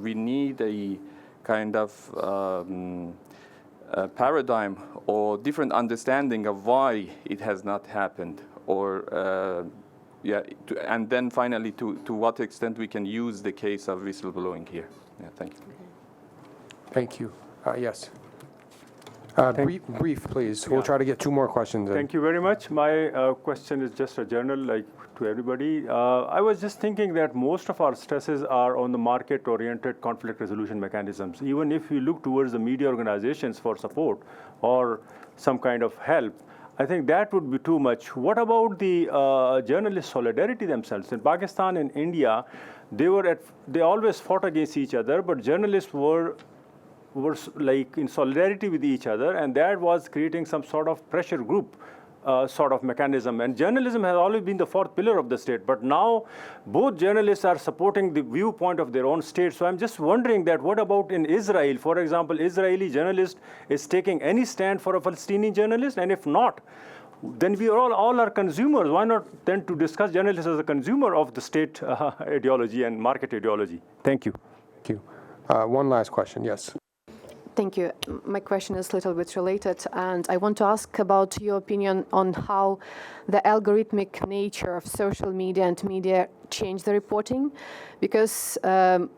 we need a kind of a paradigm or different understanding of why it has not happened, or and then finally to what extent we can use the case of whistleblowing here. Yeah, thank you. Thank you. Yes. Brief, please. We'll try to get 2 more questions in. Thank you very much. My question is just a general, to everybody. I was just thinking that most of our stresses are on the market-oriented conflict resolution mechanisms. Even if we look towards the media organizations for support or some kind of help, I think that would be too much. What about the journalist solidarity themselves? In Pakistan and India, they always fought against each other, but journalists were like in solidarity with each other, and that was creating some sort of pressure group sort of mechanism. And journalism has always been the fourth pillar of the state, but now both journalists are supporting the viewpoint of their own state. So I'm just wondering that what about in Israel? For example, Israeli journalist is taking any stand for a Palestinian journalist? And if not, then we all are consumers. Why not then to discuss journalists as a consumer of the state ideology and market ideology? Thank you. Thank you. One last question, yes. Thank you. My question is a little bit related, and I want to ask about your opinion on how the algorithmic nature of social media and media change the reporting, because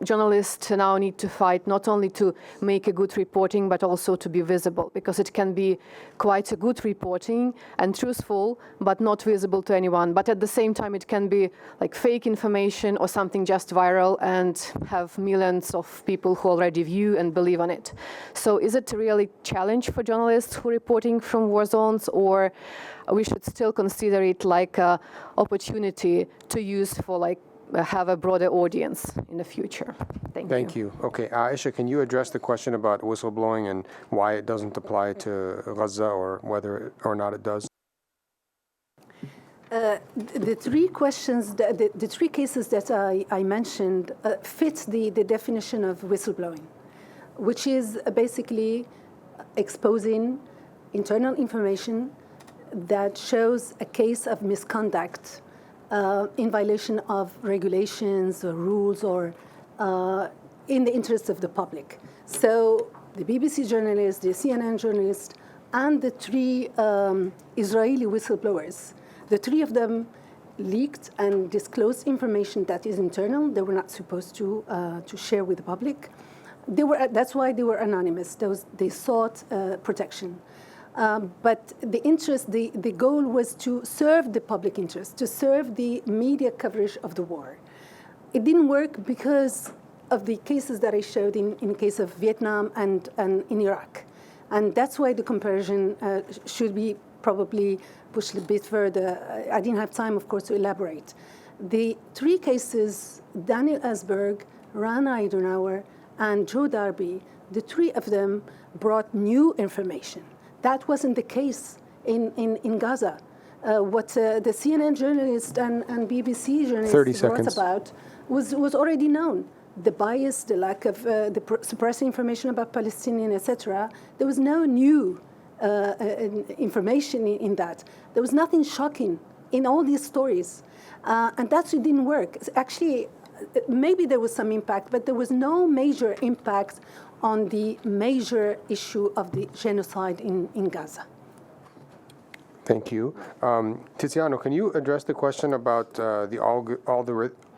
journalists now need to fight not only to make a good reporting, but also to be visible, because it can be quite a good reporting and truthful, but not visible to anyone. But at the same time, it can be like fake information or something just viral and have millions of people who already view and believe on it. So is it really a challenge for journalists who are reporting from war zones, or we should still consider it like an opportunity to use for like have a broader audience in the future? Thank you. Okay, Aisha, can you address the question about whistleblowing and why it doesn't apply to Gaza, or whether or not it does? The three questions, the three cases that I mentioned fit the definition of whistleblowing, which is basically exposing internal information that shows a case of misconduct in violation of regulations or rules, or in the interest of the public. So the BBC journalist, the CNN journalist, and the three Israeli whistleblowers, the three of them leaked and disclosed information that is internal. They were not supposed to share with the public. That's why they were anonymous. They sought protection. But the goal was to serve the public interest, to serve the media coverage of the war. It didn't work because of the cases that I showed in case of Vietnam and in Iraq. And that's why the comparison should be probably pushed a bit further. I didn't have time, of course, to elaborate. The three cases, Daniel Ellsberg, Rana Eisenhower, and Joe Darby, the three of them brought new information. That wasn't the case in Gaza. What the CNN journalist and BBC journalist wrote about was already known. The bias, the lack of suppressing information about Palestinian, etc. There was no new information in that. There was nothing shocking in all these stories. And that's what didn't work. Actually, maybe there was some impact, but there was no major impact on the major issue of the genocide in Gaza. Thank you. Tiziano, can you address the question about the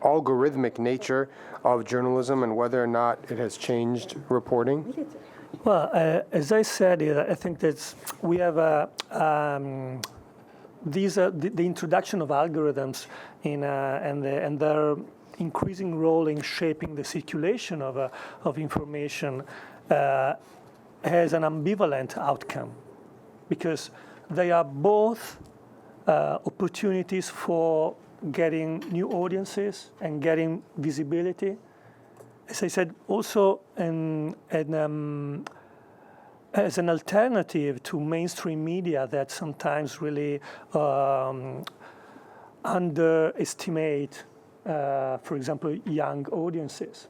algorithmic nature of journalism and whether or not it has changed reporting? Well, as I said, I think that we have the introduction of algorithms and their increasing role in shaping the circulation of information has an ambivalent outcome, because they are both opportunities for getting new audiences and getting visibility. As I said, also as an alternative to mainstream media that sometimes really underestimate, for example, young audiences.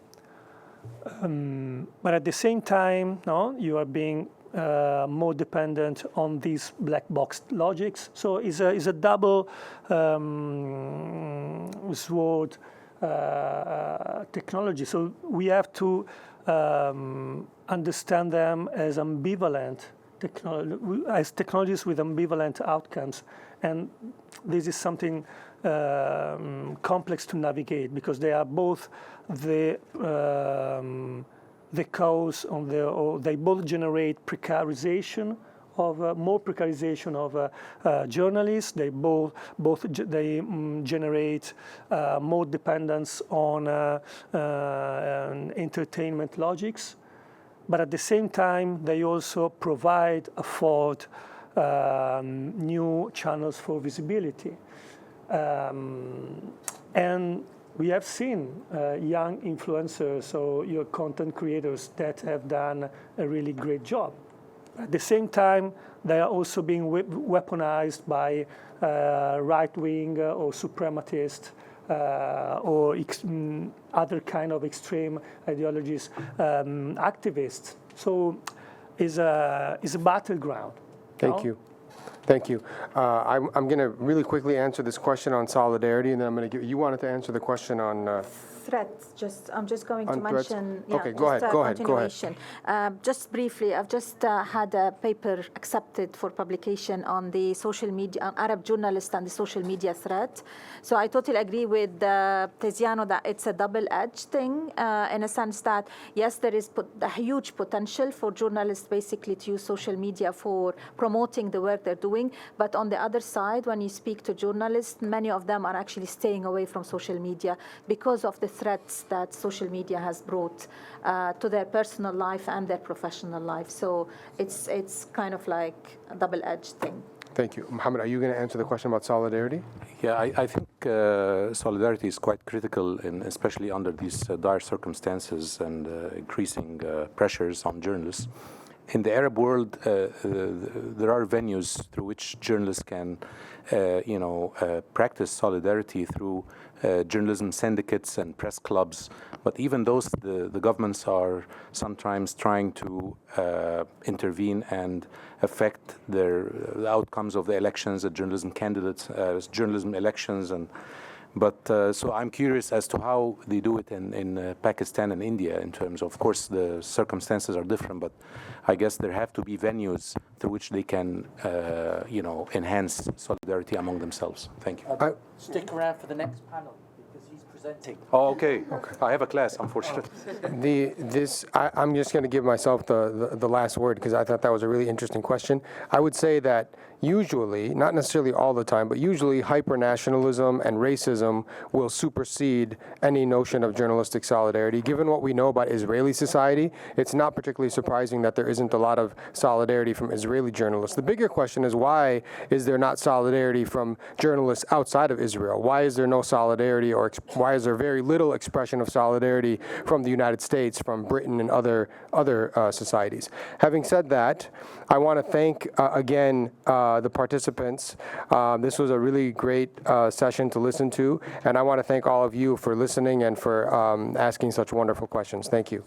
But at the same time, you are being more dependent on these black box logics. So it's a double sword technology. So we have to understand them as ambivalent as technologies with ambivalent outcomes. And this is something complex to navigate, because they are both the cause or they both generate precarization of more precarization of journalists. They both generate more dependence on entertainment logics, but at the same time they also afford new channels for visibility. And we have seen young influencers or your content creators that have done a really great job. At the same time, they are also being weaponized by right-wing or suprematist or other kind of extreme ideologies activists. So it's a battleground. Thank you. Thank you. I'm going to really quickly answer this question on solidarity, and then I'm going to give you wanted to answer the question on threats. I'm just going to threats? mention. Okay, go ahead. Just briefly, I've just had a paper accepted for publication on the social media, on Arab journalists and the social media threat. So I totally agree with Tiziano that it's a double-edged thing in a sense that, yes, there is a huge potential for journalists basically to use social media for promoting the work they're doing. But on the other side, when you speak to journalists, many of them are actually staying away from social media because of the threats that social media has brought to their personal life and their professional life. So it's kind of like a double-edged thing. Thank you. Mohammed, are you going to answer the question about solidarity? Yeah, I think solidarity is quite critical, especially under these dire circumstances and increasing pressures on journalists. In the Arab world, there are venues through which journalists can, practice solidarity through journalism syndicates and press clubs. But even those, the governments are sometimes trying to intervene and affect the outcomes of the elections, the journalism candidates, journalism elections, so I'm curious as to how they do it in Pakistan and India in terms of course, the circumstances are different, but I guess there have to be venues through which they can, enhance solidarity among themselves. Thank you. Stick around for the next panel because he's presenting. Oh, okay. I have a class, unfortunately. I'm just going to give myself the last word because I thought that was a really interesting question. I would say that usually, not necessarily all the time, but usually hyper-nationalism and racism will supersede any notion of journalistic solidarity. Given what we know about Israeli society, it's not particularly surprising that there isn't a lot of solidarity from Israeli journalists. The bigger question is why is there not solidarity from journalists outside of Israel? Why is there no solidarity, or why is there very little expression of solidarity from the United States, from Britain, and other societies? Having said that, I want to thank again the participants. This was a really great session to listen to, and I want to thank all of you for listening and for asking such wonderful questions. Thank you.